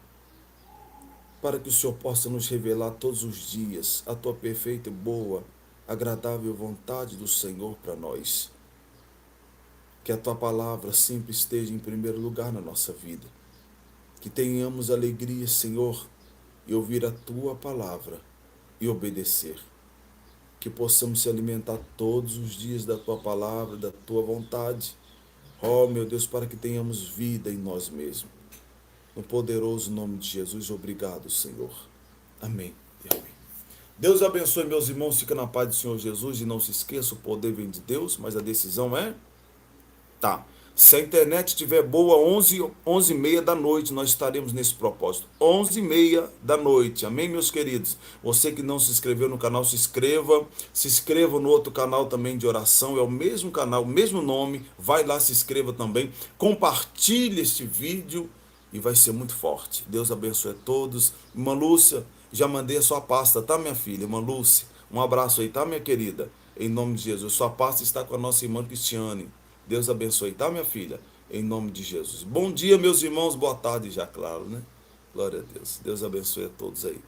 para que o Senhor possa nos revelar todos os dias a tua perfeita e boa, agradável vontade do Senhor para nós. Que a tua palavra sempre esteja em primeiro lugar na nossa vida. Que tenhamos alegria, Senhor, e ouvir a tua palavra e obedecer. Que possamos se alimentar todos os dias da tua palavra, da tua vontade. Oh, meu Deus, para que tenhamos vida em nós mesmos. No poderoso nome de Jesus, obrigado, Senhor. Amém e amém. Deus abençoe, meus irmãos. Fica na paz do Senhor Jesus e não se esqueça, o poder vem de Deus, mas a decisão é... Tá. Se a internet estiver boa, 11h30 da noite, nós estaremos nesse propósito. 11h30 da noite. Amém, meus queridos? Você que não se inscreveu no canal, se inscreva. Se inscreva no outro canal também de oração. É o mesmo canal, o mesmo nome. Vai lá, se inscreva também. Compartilhe este vídeo e vai ser muito forte. Deus abençoe a todos. Irmã Lúcia, já mandei a sua pasta, tá, minha filha? Irmã Lúcia, um abraço aí, tá, minha querida? Em nome de Jesus. Sua pasta está com a nossa irmã Cristiane. Deus abençoe, tá, minha filha? Em nome de Jesus. Bom dia, meus irmãos. Boa tarde já, claro, né? Glória a Deus. Deus abençoe a todos aí.